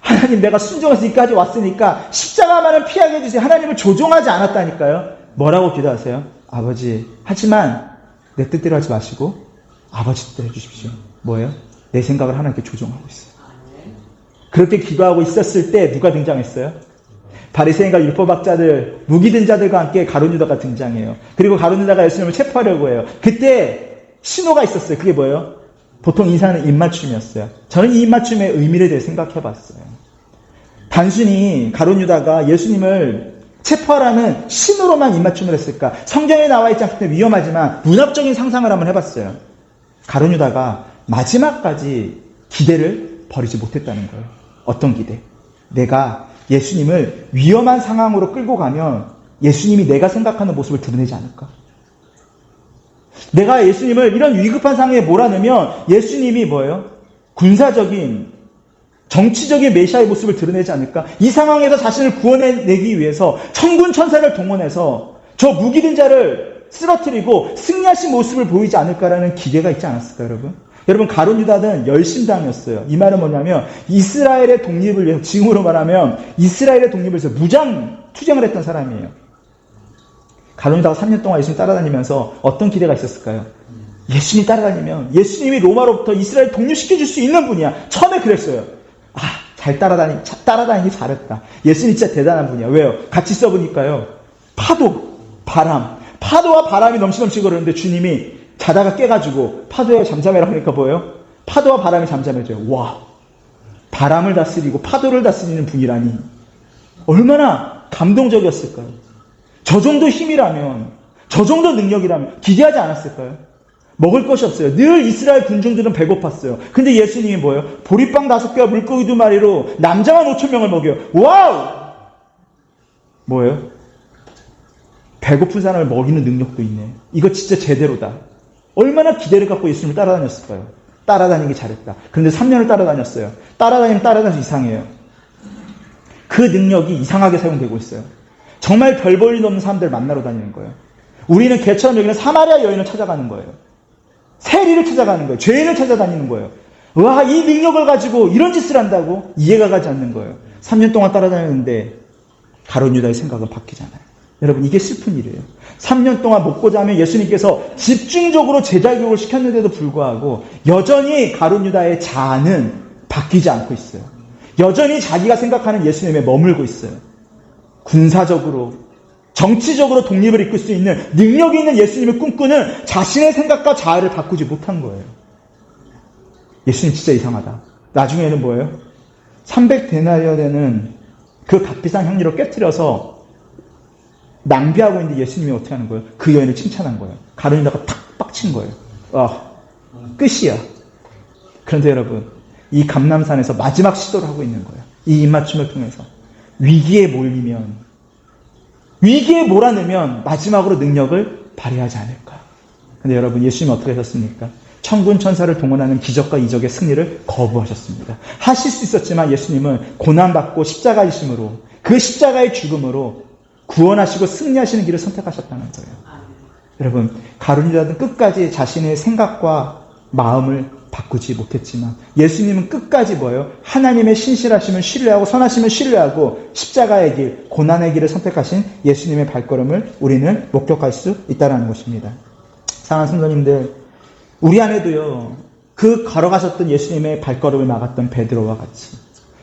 하나님, 내가 순종해서 여기까지 왔으니까 십자가만은 피하게 해주세요. 하나님을 조종하지 않았다니까요. 뭐라고 기도하세요? 아버지, 하지만 내 뜻대로 하지 마시고 아버지 뜻대로 해주십시오. 뭐예요? 내 생각을 하나님께 조종하고 있어요. 그렇게 기도하고 있었을 때 누가 등장했어요? 바리새인과 율법학자들, 무기든 자들과 함께 가룟 유다가 등장해요. 그리고 가룟 유다가 예수님을 체포하려고 해요. 그때 신호가 있었어요. 그게 뭐예요? 보통 인사는 입맞춤이었어요. 저는 이 입맞춤의 의미를 대해 생각해봤어요. 단순히 가룟 유다가 예수님을 체포하라는 신호로만 입맞춤을 했을까? 성경에 나와 있지 않기 때문에 위험하지만 문학적인 상상을 한번 해봤어요. 가룟 유다가 마지막까지 기대를 버리지 못했다는 거예요. 어떤 기대? 내가 예수님을 위험한 상황으로 끌고 가면 예수님이 내가 생각하는 모습을 드러내지 않을까? 내가 예수님을 이런 위급한 상황에 몰아넣으면 예수님이 뭐예요? 군사적인, 정치적인 메시아의 모습을 드러내지 않을까? 이 상황에서 자신을 구원해내기 위해서 천군 천사를 동원해서 저 무기든 자를 쓰러뜨리고 승리하신 모습을 보이지 않을까라는 기대가 있지 않았을까요, 여러분? 여러분, 가룟 유다는 열심당이었어요. 이 말은 뭐냐면 이스라엘의 독립을 위해서, 지금으로 말하면 이스라엘의 독립을 위해서 무장 투쟁을 했던 사람이에요. 가룟 유다가 3년 동안 예수님 따라다니면서 어떤 기대가 있었을까요? 예수님 따라다니면 예수님이 로마로부터 이스라엘 독립시켜줄 수 있는 분이야. 처음에 그랬어요. 잘 따라다니기 잘했다. 예수님 진짜 대단한 분이야. 왜요? 같이 써보니까요. 파도와 바람이 넘치넘치 거리는데 주님이 자다가 깨가지고 파도에 잠잠해라 하니까 뭐예요? 파도와 바람이 잠잠해져요. 와, 바람을 다스리고 파도를 다스리는 분이라니 얼마나 감동적이었을까요? 저 정도 힘이라면, 저 정도 능력이라면 기대하지 않았을까요? 먹을 것이 없어요. 늘 이스라엘 군중들은 배고팠어요. 근데 예수님이 뭐예요? 보리빵 5개와 물고기 2마리로 남자만 5,000명을 먹여요. 와우! 뭐예요? 배고픈 사람을 먹이는 능력도 있네. 이거 진짜 제대로다. 얼마나 기대를 갖고 예수님을 따라다녔을까요? 따라다니기 잘했다. 그런데 3년을 따라다녔어요. 따라다니면 따라다녀서 이상해요. 그 능력이 이상하게 사용되고 있어요. 정말 별 볼 일 없는 사람들을 만나러 다니는 거예요. 우리는 개처럼 여기는 사마리아 여인을 찾아가는 거예요. 세리를 찾아가는 거예요. 죄인을 찾아다니는 거예요. 와, 이 능력을 가지고 이런 짓을 한다고? 이해가 가지 않는 거예요. 3년 동안 따라다녔는데 가룟 유다의 생각은 바뀌잖아요. 여러분, 이게 슬픈 일이에요. 3년 동안 먹고자 하면 예수님께서 집중적으로 제자 교육을 시켰는데도 불구하고 여전히 가룟 유다의 자아는 바뀌지 않고 있어요. 여전히 자기가 생각하는 예수님에 머물고 있어요. 군사적으로, 정치적으로 독립을 이끌 수 있는 능력이 있는 예수님을 꿈꾸는 자신의 생각과 자아를 바꾸지 못한 거예요. 예수님 진짜 이상하다. 나중에는 뭐예요? 300데나리어 되는 그 값비싼 향료를 깨트려서 낭비하고 있는데 예수님이 어떻게 하는 거예요? 그 여인을 칭찬한 거예요. 가룟 유다가 탁 빡친 거예요. 끝이야. 그런데 여러분, 이 감람산에서 마지막 시도를 하고 있는 거예요. 이 입맞춤을 통해서. 위기에 몰아넣으면 마지막으로 능력을 발휘하지 않을까. 근데 여러분, 예수님은 어떻게 하셨습니까? 천군 천사를 동원하는 기적과 이적의 승리를 거부하셨습니다. 하실 수 있었지만 예수님은 고난받고 십자가의 심으로, 그 십자가의 죽음으로 구원하시고 승리하시는 길을 선택하셨다는 거예요. 여러분, 가룟 유다는 끝까지 자신의 생각과 마음을 바꾸지 못했지만 예수님은 끝까지 뭐예요? 하나님의 신실하심을 신뢰하고 선하심을 신뢰하고 십자가의 길, 고난의 길을 선택하신 예수님의 발걸음을 우리는 목격할 수 있다는 것입니다. 사랑하는 성도님들, 우리 안에도요, 그 걸어가셨던 예수님의 발걸음을 막았던 베드로와 같이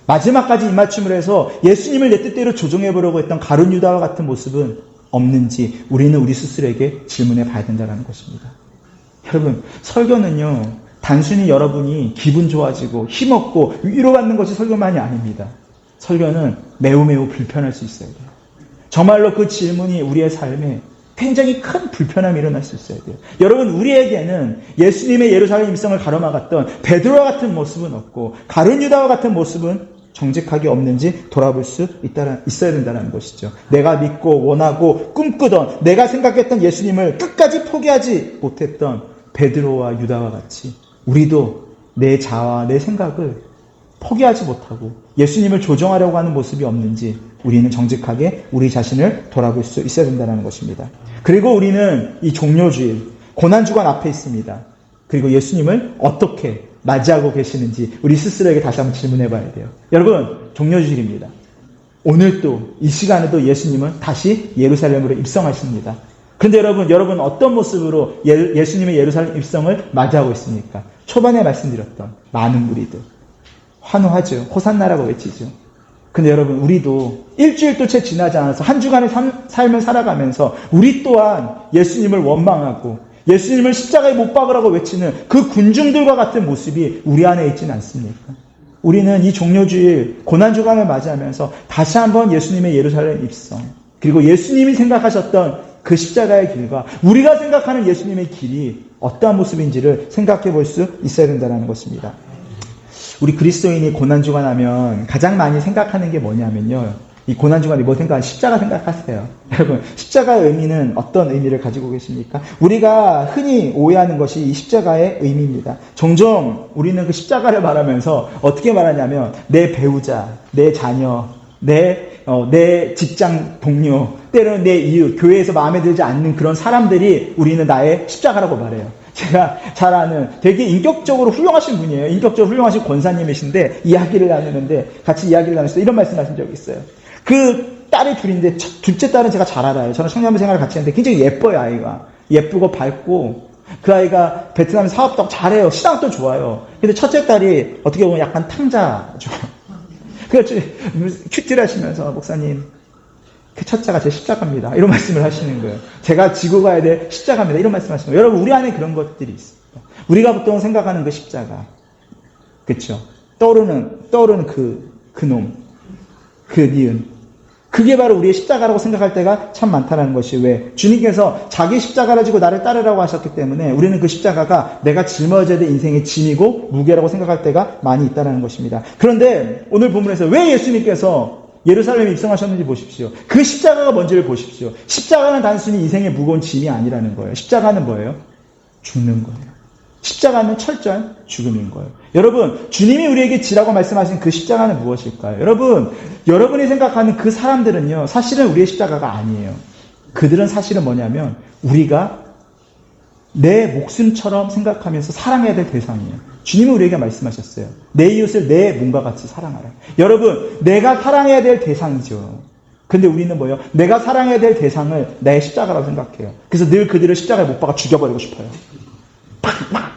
마지막까지 입맞춤을 해서 예수님을 내 뜻대로 조종해보려고 했던 가룟 유다와 같은 모습은 없는지 우리는 우리 스스로에게 질문해 봐야 된다는 것입니다. 여러분, 설교는요, 단순히 여러분이 기분 좋아지고 힘없고 위로받는 것이 설교만이 아닙니다. 설교는 매우 불편할 수 있어야 돼요. 정말로 그 질문이 우리의 삶에 굉장히 큰 불편함이 일어날 수 있어야 돼요. 여러분, 우리에게는 예수님의 예루살렘 입성을 가로막았던 베드로와 같은 모습은 없고 가룟 유다와 같은 모습은 정직하게 없는지 돌아볼 수 있어야 된다는 것이죠. 내가 믿고 원하고 꿈꾸던, 내가 생각했던 예수님을 끝까지 포기하지 못했던 베드로와 유다와 같이 우리도 내 자아와 내 생각을 포기하지 못하고 예수님을 조종하려고 하는 모습이 없는지 우리는 정직하게 우리 자신을 돌아볼 수 있어야 된다는 것입니다. 그리고 우리는 이 종료주일, 고난주간 앞에 있습니다. 그리고 예수님을 어떻게 맞이하고 계시는지 우리 스스로에게 다시 한번 질문해 봐야 돼요. 여러분, 종료주일입니다. 오늘도 이 시간에도 예수님은 다시 예루살렘으로 입성하십니다. 그런데 여러분 어떤 모습으로 예수님의 예루살렘 입성을 맞이하고 있습니까? 초반에 말씀드렸던 많은 무리들. 환호하죠. 호산나라고 외치죠. 근데 여러분, 우리도 일주일도 채 지나지 않아서 한 주간의 삶을 살아가면서 우리 또한 예수님을 원망하고 예수님을 십자가에 못 박으라고 외치는 그 군중들과 같은 모습이 우리 안에 있지는 않습니까? 우리는 이 종료주일 고난주간을 맞이하면서 다시 한번 예수님의 예루살렘 입성, 그리고 예수님이 생각하셨던 그 십자가의 길과 우리가 생각하는 예수님의 길이 어떠한 모습인지를 생각해 볼 수 있어야 된다는 것입니다. 우리 그리스도인이 고난주간 하면 가장 많이 생각하는 게 뭐냐면요, 이 고난주간이 뭐 생각하면 십자가 생각하세요. 여러분, 십자가의 의미는 어떤 의미를 가지고 계십니까? 우리가 흔히 오해하는 것이 이 십자가의 의미입니다. 종종 우리는 그 십자가를 말하면서 어떻게 말하냐면 내 배우자, 내 자녀, 내 직장 동료, 때로는 내 이웃, 교회에서 마음에 들지 않는 그런 사람들이 우리는 나의 십자가라고 말해요. 제가 잘 아는 되게 인격적으로 훌륭하신 분이에요. 인격적으로 훌륭하신 권사님이신데 이야기를 나누는데 같이 이야기를 나누실 때 이런 말씀하신 적이 있어요. 그 딸이 둘인데 둘째 딸은 제가 잘 알아요. 저는 청년부 생활을 같이 했는데 굉장히 예뻐요, 아이가. 예쁘고 밝고 그 아이가 베트남 사업도 잘해요. 시장도 좋아요. 근데 첫째 딸이 어떻게 보면 약간 탕자죠. 그래서 큐티를 하시면서 목사님 그 첫째가 제 십자가입니다. 이런 말씀을 하시는 거예요. 제가 지고 가야 될 십자가입니다. 이런 말씀 하시는 거예요. 여러분 우리 안에 그런 것들이 있어요. 우리가 보통 생각하는 그 십자가. 그렇죠? 떠오르는 그 놈. 그 니은. 그게 바로 우리의 십자가라고 생각할 때가 참 많다는 것이 왜? 주님께서 자기 십자가를 지고 나를 따르라고 하셨기 때문에 우리는 그 십자가가 내가 짊어져야 될 인생의 짐이고 무게라고 생각할 때가 많이 있다는 것입니다. 그런데 오늘 본문에서 왜 예수님께서 예루살렘에 입성하셨는지 보십시오. 그 십자가가 뭔지를 보십시오. 십자가는 단순히 인생의 무거운 짐이 아니라는 거예요. 십자가는 뭐예요? 죽는 거예요. 십자가는 철저한 죽음인 거예요. 여러분, 주님이 우리에게 지라고 말씀하신 그 십자가는 무엇일까요? 여러분이 생각하는 그 사람들은요, 사실은 우리의 십자가가 아니에요. 그들은 사실은 뭐냐면, 우리가 내 목숨처럼 생각하면서 사랑해야 될 대상이에요. 주님은 우리에게 말씀하셨어요. 내 이웃을 내 몸과 같이 사랑하라. 여러분, 내가 사랑해야 될 대상이죠. 근데 우리는 뭐예요? 내가 사랑해야 될 대상을 나의 십자가라고 생각해요. 그래서 늘 그들을 십자가에 못 박아 죽여버리고 싶어요. 팍팍!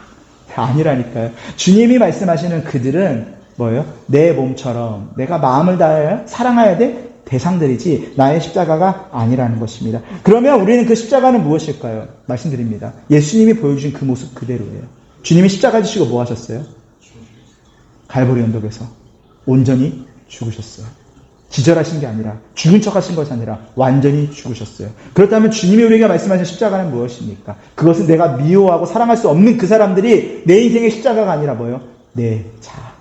아니라니까요. 주님이 말씀하시는 그들은 뭐예요? 내 몸처럼 내가 마음을 다해 사랑해야 될 대상들이지 나의 십자가가 아니라는 것입니다. 그러면 우리는 그 십자가는 무엇일까요? 말씀드립니다. 예수님이 보여주신 그 모습 그대로예요. 주님이 십자가 지시고 뭐 하셨어요? 갈보리 언덕에서 온전히 죽으셨어요. 기절하신 게 아니라 죽은 척 하신 것이 아니라 완전히 죽으셨어요. 그렇다면 주님이 우리에게 말씀하신 십자가는 무엇입니까? 그것은 내가 미워하고 사랑할 수 없는 그 사람들이 내 인생의 십자가가 아니라 뭐예요? 내 자아.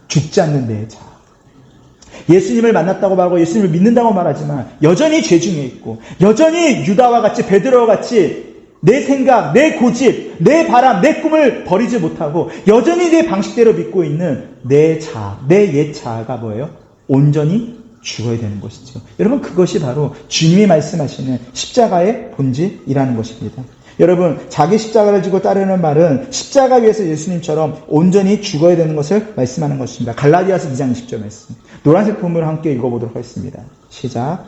죽지 않는 내 자아. 예수님을 만났다고 말하고 예수님을 믿는다고 말하지만 여전히 죄 중에 있고 여전히 유다와 같이 베드로와 같이 내 생각, 내 고집, 내 바람, 내 꿈을 버리지 못하고 여전히 내 방식대로 믿고 있는 내 자아, 내 옛 자아가 뭐예요? 온전히 죽어야 되는 것이죠. 여러분, 그것이 바로 주님이 말씀하시는 십자가의 본질이라는 것입니다. 여러분, 자기 십자가를 지고 따르는 말은 십자가 위에서 예수님처럼 온전히 죽어야 되는 것을 말씀하는 것입니다. 갈라디아서 2장 20절 말씀. 노란색 본문을 함께 읽어보도록 하겠습니다. 시작.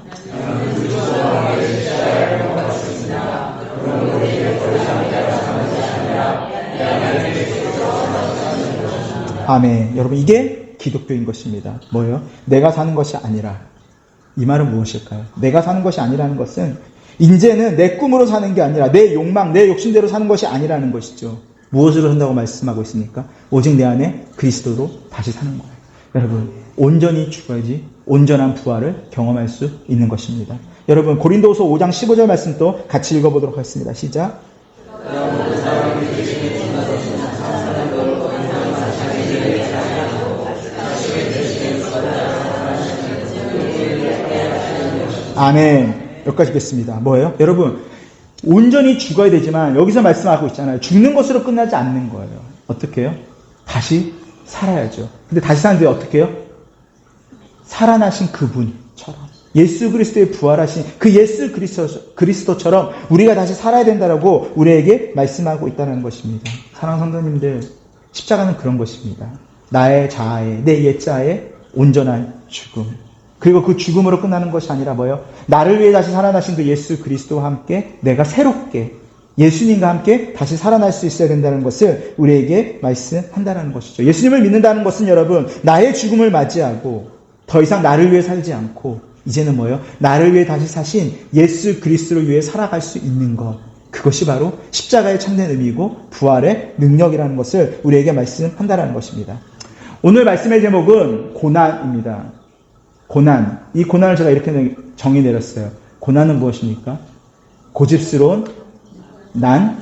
아멘. 여러분, 이게 기독교인 것입니다. 뭐예요? 내가 사는 것이 아니라. 이 말은 무엇일까요? 내가 사는 것이 아니라는 것은 이제는 내 꿈으로 사는 게 아니라 내 욕망, 내 욕심대로 사는 것이 아니라는 것이죠. 무엇으로 산다고 말씀하고 있습니까? 오직 내 안에 그리스도로 다시 사는 거예요. 여러분, 온전히 죽어야지 온전한 부활을 경험할 수 있는 것입니다. 여러분, 고린도후서 5장 15절 말씀 또 같이 읽어보도록 하겠습니다. 시작. 아멘. 여기까지 뵙겠습니다. 뭐예요? 여러분, 온전히 죽어야 되지만 여기서 말씀하고 있잖아요. 죽는 것으로 끝나지 않는 거예요. 어떻게 해요? 다시 살아야죠. 근데 다시 사는데 어떻게 해요? 살아나신 그분처럼. 예수 그리스도의 부활하신 그 예수 그리스도처럼 우리가 다시 살아야 된다라고 우리에게 말씀하고 있다는 것입니다. 사랑하는 성도님들, 십자가는 그런 것입니다. 나의 자아의, 내 옛 자아의 온전한 죽음. 그리고 그 죽음으로 끝나는 것이 아니라 뭐예요? 나를 위해 다시 살아나신 그 예수 그리스도와 함께 내가 새롭게 예수님과 함께 다시 살아날 수 있어야 된다는 것을 우리에게 말씀한다는 것이죠. 예수님을 믿는다는 것은 여러분, 나의 죽음을 맞이하고 더 이상 나를 위해 살지 않고 이제는 뭐예요? 나를 위해 다시 사신 예수 그리스도를 위해 살아갈 수 있는 것. 그것이 바로 십자가의 참된 의미이고 부활의 능력이라는 것을 우리에게 말씀한다는 것입니다. 오늘 말씀의 제목은 고난입니다. 고난. 이 고난을 제가 이렇게 정의 내렸어요. 고난은 무엇입니까? 고집스러운 난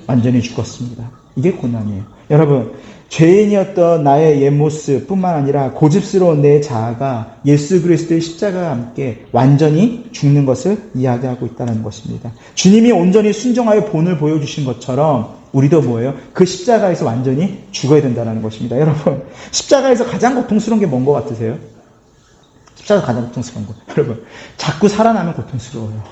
완전히 죽었습니다. 이게 고난이에요. 여러분, 죄인이었던 나의 옛 모습 뿐만 아니라 고집스러운 내 자아가 예수 그리스도의 십자가와 함께 완전히 죽는 것을 이야기하고 있다는 것입니다. 주님이 온전히 순종하여 본을 보여주신 것처럼 우리도 뭐예요? 그 십자가에서 완전히 죽어야 된다는 것입니다. 여러분, 십자가에서 가장 고통스러운 게 뭔 것 같으세요? 십자가 가장 고통스러운 거예요. 여러분, 자꾸 살아나면 고통스러워요.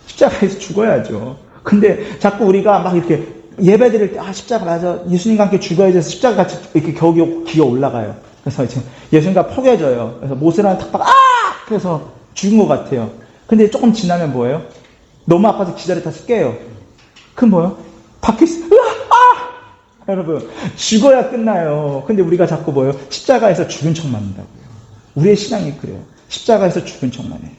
십자가에서 죽어야죠. 근데 자꾸 우리가 막 이렇게 예배 드릴 때, 십자가 맞아. 예수님과 함께 죽어야 돼서 십자가 같이 이렇게 겨우 기어 올라가요. 그래서 이제 예수님과 포개져요. 그래서 못을 하나 탁 그래서 죽은 것 같아요. 근데 조금 지나면 뭐예요? 너무 아파서 기절에 다시 깨요. 그럼 뭐예요? 밖에 있어. 여러분, 죽어야 끝나요. 근데 우리가 자꾸 뭐예요? 십자가에서 죽은 척만 한다고요. 우리의 신앙이 그래요. 십자가에서 죽은 척만 해요.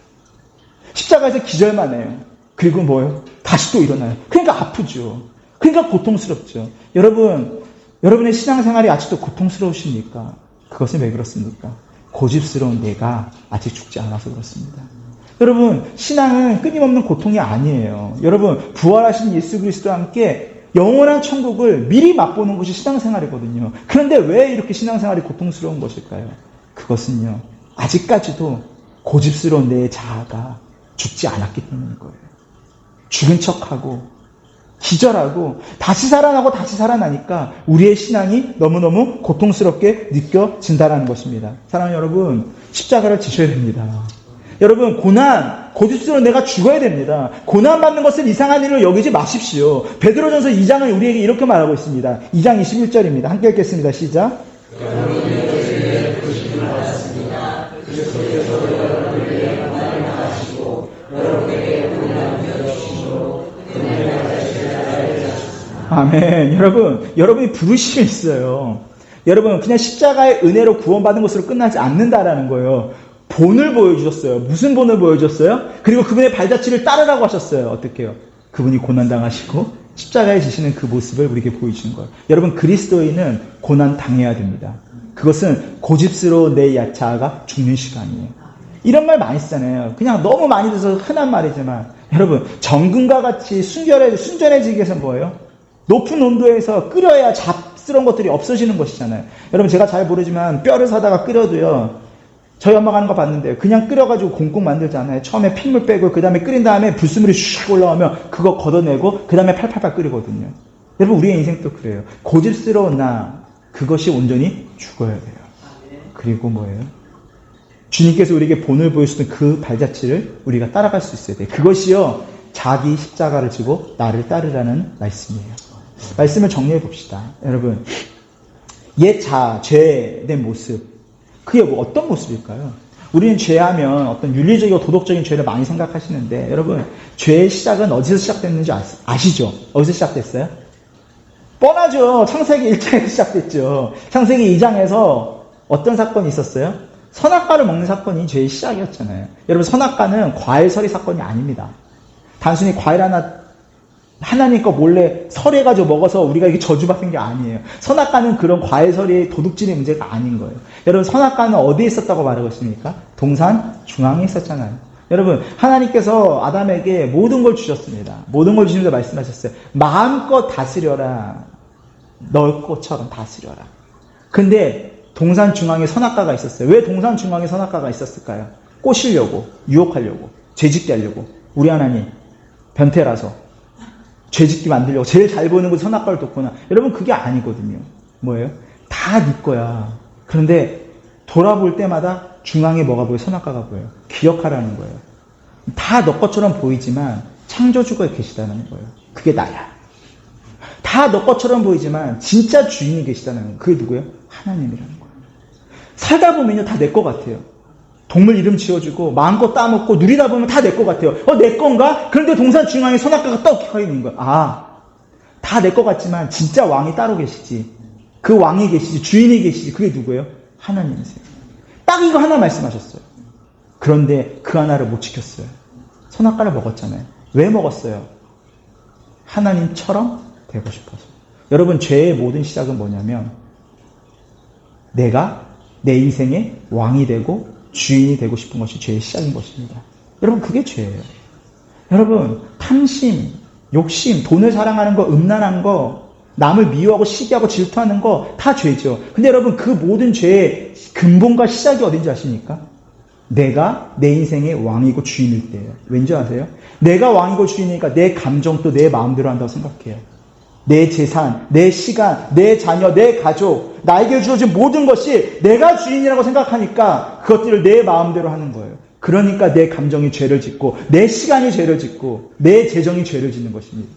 십자가에서 기절만 해요. 그리고 뭐예요? 다시 또 일어나요. 그러니까 아프죠. 그러니까 고통스럽죠. 여러분, 여러분의 신앙생활이 아직도 고통스러우십니까? 그것은 왜 그렇습니까? 고집스러운 내가 아직 죽지 않아서 그렇습니다. 여러분, 신앙은 끊임없는 고통이 아니에요. 여러분, 부활하신 예수 그리스도와 함께 영원한 천국을 미리 맛보는 것이 신앙생활이거든요. 그런데 왜 이렇게 신앙생활이 고통스러운 것일까요? 그것은요, 아직까지도 고집스러운 내 자아가 죽지 않았기 때문인 거예요. 죽은 척하고 기절하고 다시 살아나고 다시 살아나니까 우리의 신앙이 너무너무 고통스럽게 느껴진다는 것입니다. 사랑하는 여러분, 십자가를 지셔야 됩니다. 여러분, 고집스러운 내가 죽어야 됩니다. 고난받는 것을 이상한 일로 여기지 마십시오. 베드로전서 2장은 우리에게 이렇게 말하고 있습니다. 2장 21절입니다. 함께 읽겠습니다. 시작. 아멘. 여러분이 부르심이 있어요. 여러분, 그냥 십자가의 은혜로 구원받은 것으로 끝나지 않는다라는 거예요. 본을 보여주셨어요. 무슨 본을 보여주셨어요? 그리고 그분의 발자취를 따르라고 하셨어요. 어떻게 해요? 그분이 고난당하시고 십자가에 지시는 그 모습을 우리에게 보여주는 거예요. 여러분, 그리스도인은 고난 당해야 됩니다. 그것은 고집스러운 내 자아가 죽는 시간이에요. 이런 말 많이 쓰잖아요. 그냥 너무 많이 들어서 흔한 말이지만, 여러분, 정금과 같이 순전해지기 위해서는 뭐예요? 높은 온도에서 끓여야 잡스러운 것들이 없어지는 것이잖아요. 여러분, 제가 잘 모르지만 뼈를 사다가 끓여도요, 저희 엄마가 하는 거 봤는데 그냥 끓여가지고 콩콩 만들잖아요. 처음에 핏물 빼고 그 다음에 끓인 다음에 불순물이 슉 올라오면 그거 걷어내고 그 다음에 팔팔팔 끓이거든요. 여러분, 우리의 인생도 그래요. 고집스러운 나, 그것이 온전히 죽어야 돼요. 그리고 뭐예요? 주님께서 우리에게 본을 보여주던 그 발자취를 우리가 따라갈 수 있어야 돼요. 그것이요, 자기 십자가를 지고 나를 따르라는 말씀이에요. 말씀을 정리해 봅시다. 여러분, 옛 죄된 모습, 그게 어떤 모습일까요? 우리는 죄하면 어떤 윤리적이고 도덕적인 죄를 많이 생각하시는데, 여러분, 죄의 시작은 어디서 시작됐는지 아시죠? 어디서 시작됐어요? 뻔하죠. 창세기 1장에서 시작됐죠. 창세기 2장에서 어떤 사건이 있었어요? 선악과를 먹는 사건이 죄의 시작이었잖아요. 여러분, 선악과는 과일서리 사건이 아닙니다. 단순히 과일 하나님 거 몰래 설해가지고 먹어서 우리가 이게 저주받은 게 아니에요. 선악과는 그런 과일서리의 도둑질의 문제가 아닌 거예요. 여러분, 선악과는 어디에 있었다고 말하고 있습니까? 동산 중앙에 있었잖아요. 여러분, 하나님께서 아담에게 모든 걸 주셨습니다. 모든 걸 주시면서 말씀하셨어요. 마음껏 다스려라. 널 것처럼 다스려라. 근데 동산 중앙에 선악과가 있었어요. 왜 동산 중앙에 선악과가 있었을까요? 꼬시려고, 유혹하려고, 죄짓게 하려고. 우리 하나님 변태라서 죄짓게 만들려고 제일 잘 보이는 곳에 선악과를 뒀구나. 여러분, 그게 아니거든요. 뭐예요? 다 네 거야. 그런데 돌아볼 때마다 중앙에 뭐가 보여요? 선악과가 보여요. 기억하라는 거예요. 다 너 것처럼 보이지만 창조주가 계시다는 거예요. 그게 나야. 다 너 것처럼 보이지만 진짜 주인이 계시다는 거예요. 그게 누구예요? 하나님이라는 거예요. 살다 보면요, 다 내 거 같아요. 동물 이름 지어주고 마음껏 따먹고 누리다 보면 다 내 거 같아요. 내 건가? 그런데 동산 중앙에 선악과가 떡 켜 있는 거야. 다 내 거 같지만 진짜 왕이 따로 계시지. 그 왕이 계시지, 주인이 계시지. 그게 누구예요? 하나님이세요. 딱 이거 하나 말씀하셨어요. 그런데 그 하나를 못 지켰어요. 선악과를 먹었잖아요. 왜 먹었어요? 하나님처럼 되고 싶어서. 여러분, 죄의 모든 시작은 뭐냐면, 내가 내 인생의 왕이 되고 주인이 되고 싶은 것이 죄의 시작인 것입니다. 여러분, 그게 죄예요. 여러분, 탐심, 욕심, 돈을 사랑하는 거, 음란한 거, 남을 미워하고 시기하고 질투하는 거 다 죄죠. 근데 여러분, 그 모든 죄의 근본과 시작이 어딘지 아십니까? 내가 내 인생의 왕이고 주인일 때예요. 왠지 아세요? 내가 왕이고 주인이니까 내 감정도 내 마음대로 한다고 생각해요. 내 재산, 내 시간, 내 자녀, 내 가족, 나에게 주어진 모든 것이 내가 주인이라고 생각하니까 그것들을 내 마음대로 하는 거예요. 그러니까 내 감정이 죄를 짓고 내 시간이 죄를 짓고 내 재정이 죄를 짓는 것입니다.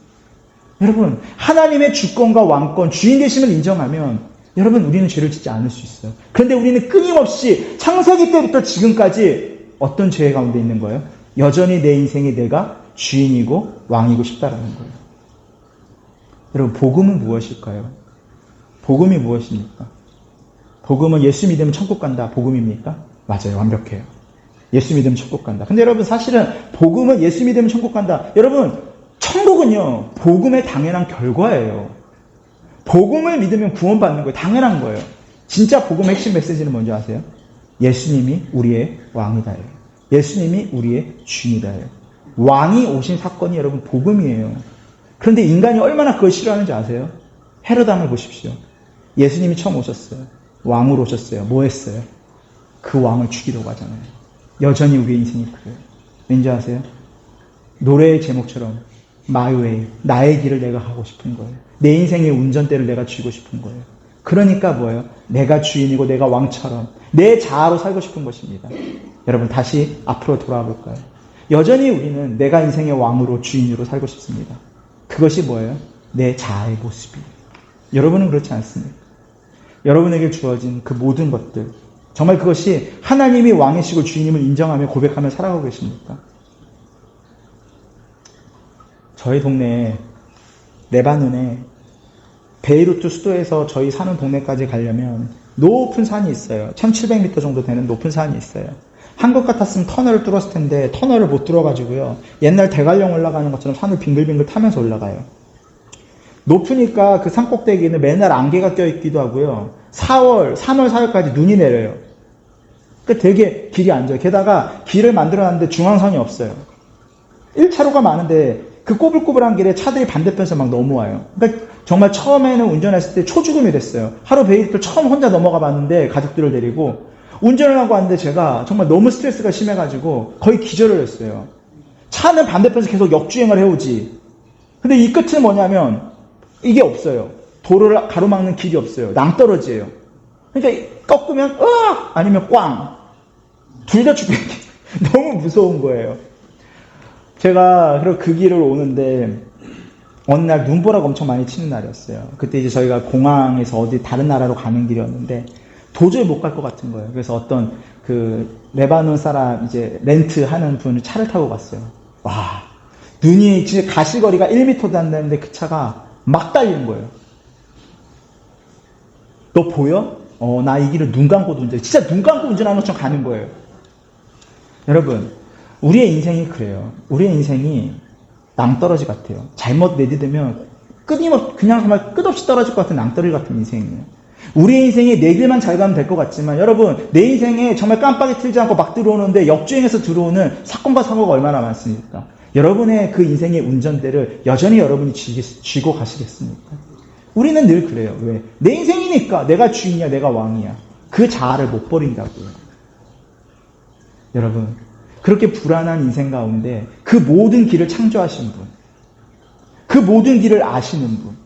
여러분, 하나님의 주권과 왕권, 주인 되심을 인정하면 여러분, 우리는 죄를 짓지 않을 수 있어요. 그런데 우리는 끊임없이 창세기 때부터 지금까지 어떤 죄 가운데 있는 거예요? 여전히 내 인생에 내가 주인이고 왕이고 싶다라는 거예요. 여러분, 복음은 무엇일까요? 복음이 무엇입니까? 복음은 예수 믿으면 천국 간다. 복음입니까? 맞아요. 완벽해요. 예수 믿으면 천국 간다. 근데 여러분, 사실은 복음은 예수 믿으면 천국 간다. 여러분, 천국은요, 복음의 당연한 결과예요. 복음을 믿으면 구원받는 거예요. 당연한 거예요. 진짜 복음의 핵심 메시지는 뭔지 아세요? 예수님이 우리의 왕이다예요. 예수님이 우리의 주인이다예요. 왕이 오신 사건이 여러분 복음이에요. 그런데 인간이 얼마나 그걸 싫어하는지 아세요? 헤롯 왕을 보십시오. 예수님이 처음 오셨어요. 왕으로 오셨어요. 뭐 했어요? 그 왕을 죽이려고 하잖아요. 여전히 우리의 인생이 그래요. 왠지 아세요? 노래의 제목처럼 My way, 나의 길을 내가 가고 싶은 거예요. 내 인생의 운전대를 내가 쥐고 싶은 거예요. 그러니까 뭐예요? 내가 주인이고 내가 왕처럼 내 자아로 살고 싶은 것입니다. 여러분, 다시 앞으로 돌아와 볼까요? 여전히 우리는 내가 인생의 왕으로 주인으로 살고 싶습니다. 그것이 뭐예요? 내 자아의 모습이에요. 여러분은 그렇지 않습니까? 여러분에게 주어진 그 모든 것들, 정말 그것이 하나님이 왕이시고 주인임을 인정하며 고백하며 살아가고 계십니까? 저희 동네에, 레바논에 베이루트 수도에서 저희 사는 동네까지 가려면 높은 산이 있어요. 1700m 정도 되는 높은 산이 있어요. 한국 같았으면 터널을 뚫었을 텐데 터널을 못 뚫어가지고요. 옛날 대관령 올라가는 것처럼 산을 빙글빙글 타면서 올라가요. 높으니까 그 산꼭대기는 맨날 안개가 껴있기도 하고요. 3월, 4월까지 눈이 내려요. 그러니까 되게 길이 안 좋아요. 게다가 길을 만들어놨는데 중앙선이 없어요. 1차로가 많은데 그 꼬불꼬불한 길에 차들이 반대편에서 막 넘어와요. 그러니까 정말 처음에는 운전했을 때 초죽음이 됐어요. 하루 베이루트를 처음 혼자 넘어가 봤는데 가족들을 데리고 운전을 하고 왔는데 제가 정말 너무 스트레스가 심해가지고 거의 기절을 했어요. 차는 반대편에서 계속 역주행을 해오지. 근데 이 끝은 뭐냐면 이게 없어요. 도로를 가로막는 길이 없어요. 낭떠러지예요. 그러니까 꺾으면 으악! 아니면 꽝. 둘 다 죽게 너무 무서운 거예요. 제가 그 길을 오는데 어느 날 눈보라가 엄청 많이 치는 날이었어요. 그때 이제 저희가 공항에서 어디 다른 나라로 가는 길이었는데 도저히 못 갈 것 같은 거예요. 그래서 어떤 그 레바논 사람 이제 렌트하는 분을 차를 타고 갔어요. 와, 눈이 진짜 가시거리가 1m도 안 되는데 그 차가 막 달리는 거예요. 너 보여? 나 이 길을 눈 감고도 운전해. 진짜 눈 감고 운전하는 것처럼 가는 거예요. 여러분, 우리의 인생이 그래요. 우리의 인생이 낭떠러지 같아요. 잘못 내디디면 끊임없이 그냥 정말 끝없이 떨어질 것 같은 낭떠러지 같은 인생이에요. 우리의 인생에 내 길만 잘 가면 될 것 같지만 여러분, 내 인생에 정말 깜빡이 틀지 않고 막 들어오는데 역주행해서 들어오는 사건과 사고가 얼마나 많습니까? 여러분의 그 인생의 운전대를 여전히 여러분이 쥐고 가시겠습니까? 우리는 늘 그래요. 왜? 내 인생이니까 내가 주인이야, 내가 왕이야. 그 자아를 못 버린다고요. 여러분, 그렇게 불안한 인생 가운데 그 모든 길을 창조하신 분, 그 모든 길을 아시는 분,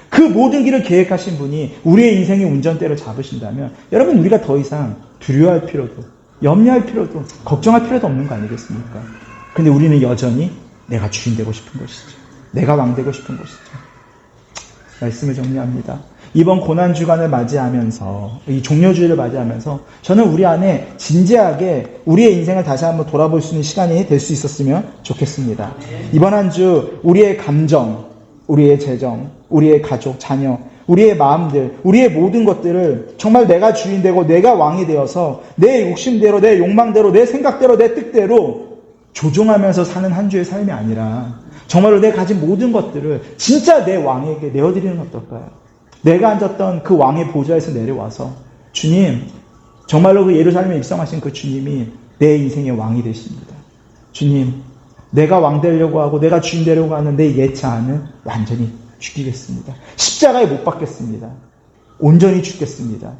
그 모든 길을 계획하신 분이 우리의 인생의 운전대를 잡으신다면 여러분, 우리가 더 이상 두려워할 필요도, 염려할 필요도, 걱정할 필요도 없는 거 아니겠습니까? 근데 우리는 여전히 내가 주인 되고 싶은 것이죠. 내가 왕 되고 싶은 것이죠. 말씀을 정리합니다. 이번 고난주간을 맞이하면서, 이 종료주의를 맞이하면서 저는 우리 안에 진지하게 우리의 인생을 다시 한번 돌아볼 수 있는 시간이 될 수 있었으면 좋겠습니다. 이번 한 주 우리의 감정, 우리의 재정, 우리의 가족, 자녀, 우리의 마음들, 우리의 모든 것들을 정말 내가 주인 되고 내가 왕이 되어서 내 욕심대로, 내 욕망대로, 내 생각대로, 내 뜻대로 조종하면서 사는 한 주의 삶이 아니라 정말로 내가 가진 모든 것들을 진짜 내 왕에게 내어드리는 건 어떨까요? 내가 앉았던 그 왕의 보좌에서 내려와서 주님, 정말로 그 예루살렘에 입성하신 그 주님이 내 인생의 왕이 되십니다. 주님, 내가 왕 되려고 하고 내가 주인 되려고 하는 내 예차는 완전히 죽이겠습니다. 십자가에 못 박겠습니다. 온전히 죽겠습니다.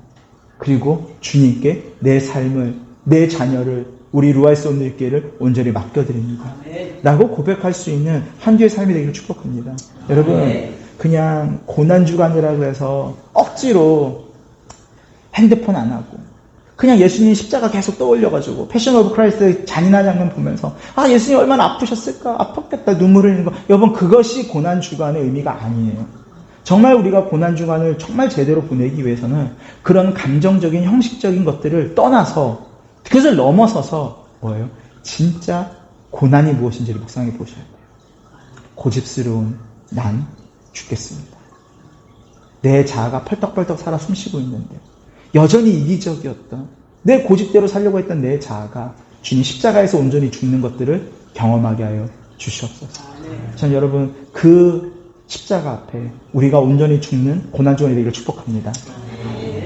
그리고 주님께 내 삶을, 내 자녀를, 우리 루아이스 온누리교회를 온전히 맡겨드립니다. 라고 고백할 수 있는 한 주의 삶이 되기를 축복합니다. 여러분, 그냥 고난주간이라 그래서 억지로 핸드폰 안 하고 그냥 예수님 십자가 계속 떠올려가지고 패션 오브 크라이스트의 잔인한 장면 보면서 예수님 얼마나 아프셨을까? 아팠겠다. 눈물 흘리는 거. 여러분, 그것이 고난주간의 의미가 아니에요. 정말 우리가 고난주간을 정말 제대로 보내기 위해서는 그런 감정적인 형식적인 것들을 떠나서 그것을 넘어서서 뭐예요? 진짜 고난이 무엇인지를 묵상해 보셔야 돼요. 고집스러운 난 죽겠습니다. 내 자아가 펄떡펄떡 살아 숨쉬고 있는데 여전히 이기적이었던 내 고집대로 살려고 했던 내 자아가 주님 십자가에서 온전히 죽는 것들을 경험하게 하여 주시옵소서. 전 여러분 그 십자가 앞에 우리가 온전히 죽는 고난주간이 되기를 축복합니다.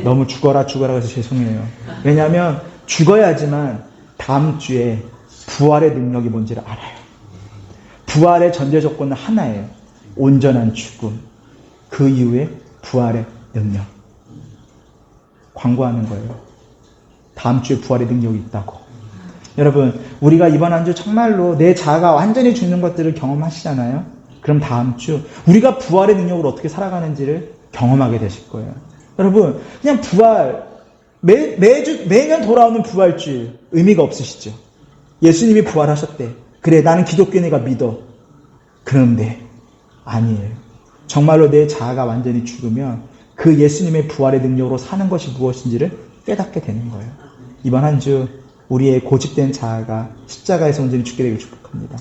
너무 죽어라 해서 죄송해요. 왜냐하면 죽어야지만 다음 주에 부활의 능력이 뭔지를 알아요. 부활의 전제 조건은 하나예요. 온전한 죽음. 그 이후에 부활의 능력. 광고하는 거예요. 다음 주에 부활의 능력이 있다고. 여러분, 우리가 이번 한 주 정말로 내 자아가 완전히 죽는 것들을 경험하시잖아요. 그럼 다음 주 우리가 부활의 능력으로 어떻게 살아가는지를 경험하게 되실 거예요. 여러분, 그냥 부활 매년 돌아오는 부활주일 의미가 없으시죠? 예수님이 부활하셨대. 그래, 나는 기독교인이가 믿어. 그런데 아니에요. 정말로 내 자아가 완전히 죽으면 그 예수님의 부활의 능력으로 사는 것이 무엇인지를 깨닫게 되는 거예요. 이번 한 주 우리의 고집된 자아가 십자가에서 온전히 죽게 되길 축복합니다.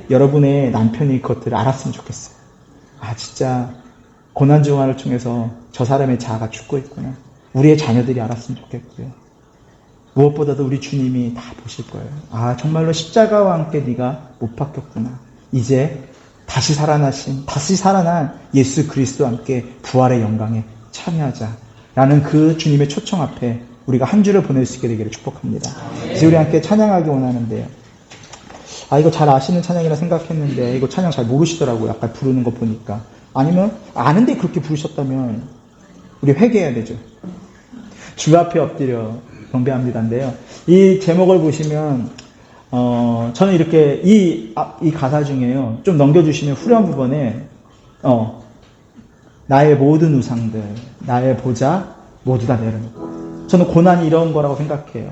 여러분의 남편이 그것들을 알았으면 좋겠어요. 진짜 고난주간을 통해서 저 사람의 자아가 죽고 있구나. 우리의 자녀들이 알았으면 좋겠고요. 무엇보다도 우리 주님이 다 보실 거예요. 정말로 십자가와 함께 네가 못 박혔구나. 이제 다시 살아난 예수 그리스도와 함께 부활의 영광에 참여하자라는 그 주님의 초청 앞에 우리가 한 주를 보낼 수 있게 되기를 축복합니다. 이제 우리 함께 찬양하기 원하는데요. 이거 잘 아시는 찬양이라 생각했는데 이거 찬양 잘 모르시더라고요. 아까 부르는 거 보니까. 아니면 아는데 그렇게 부르셨다면 우리 회개해야 되죠. 주 앞에 엎드려 경배합니다인데요. 이 제목을 보시면 저는 이렇게 이 가사 중에요. 좀 넘겨주시면 후렴 부분에 나의 모든 우상들, 나의 보좌 모두 다 내려놓고. 저는 고난이 이런 거라고 생각해요.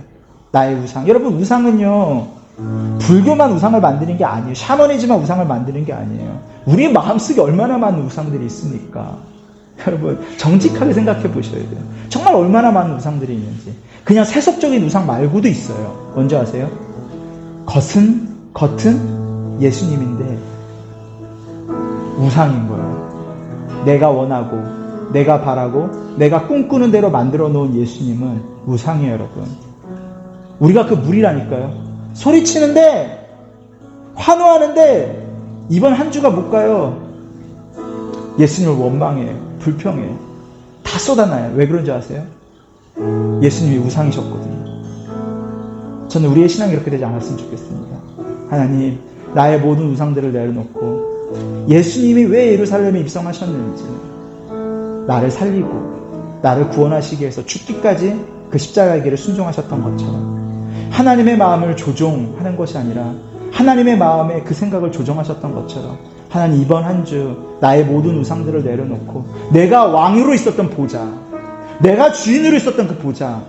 나의 우상. 여러분, 우상은요, 불교만 우상을 만드는 게 아니에요. 샤머니즘만 우상을 만드는 게 아니에요. 우리 마음속에 얼마나 많은 우상들이 있습니까? 여러분, 정직하게 생각해 보셔야 돼요. 정말 얼마나 많은 우상들이 있는지. 그냥 세속적인 우상 말고도 있어요. 뭔지 아세요? 겉은 예수님인데 우상인 거예요. 내가 원하고 내가 바라고 내가 꿈꾸는 대로 만들어 놓은 예수님은 우상이에요. 여러분, 우리가 그 물이라니까요. 소리치는데 환호하는데 이번 한 주가 못 가요. 예수님을 원망해요. 불평해요. 다 쏟아나요. 왜 그런지 아세요? 예수님이 우상이셨거든요. 저는 우리의 신앙이 이렇게 되지 않았으면 좋겠습니다. 하나님, 나의 모든 우상들을 내려놓고 예수님이 왜 예루살렘에 입성하셨는지, 나를 살리고 나를 구원하시기 위해서 죽기까지 그 십자가의 길을 순종하셨던 것처럼 하나님의 마음을 조종하는 것이 아니라 하나님의 마음에 그 생각을 조정하셨던 것처럼 하나님, 이번 한 주 나의 모든 우상들을 내려놓고 내가 왕으로 있었던 보좌, 내가 주인으로 있었던 그 보좌,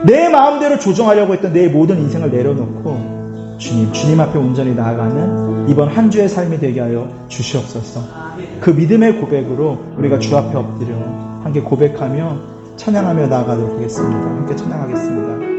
내 마음대로 조정하려고 했던 내 모든 인생을 내려놓고 주님 앞에 온전히 나아가는 이번 한 주의 삶이 되게 하여 주시옵소서. 그 믿음의 고백으로 우리가 주 앞에 엎드려 함께 고백하며 찬양하며 나아가도록 하겠습니다. 함께 찬양하겠습니다.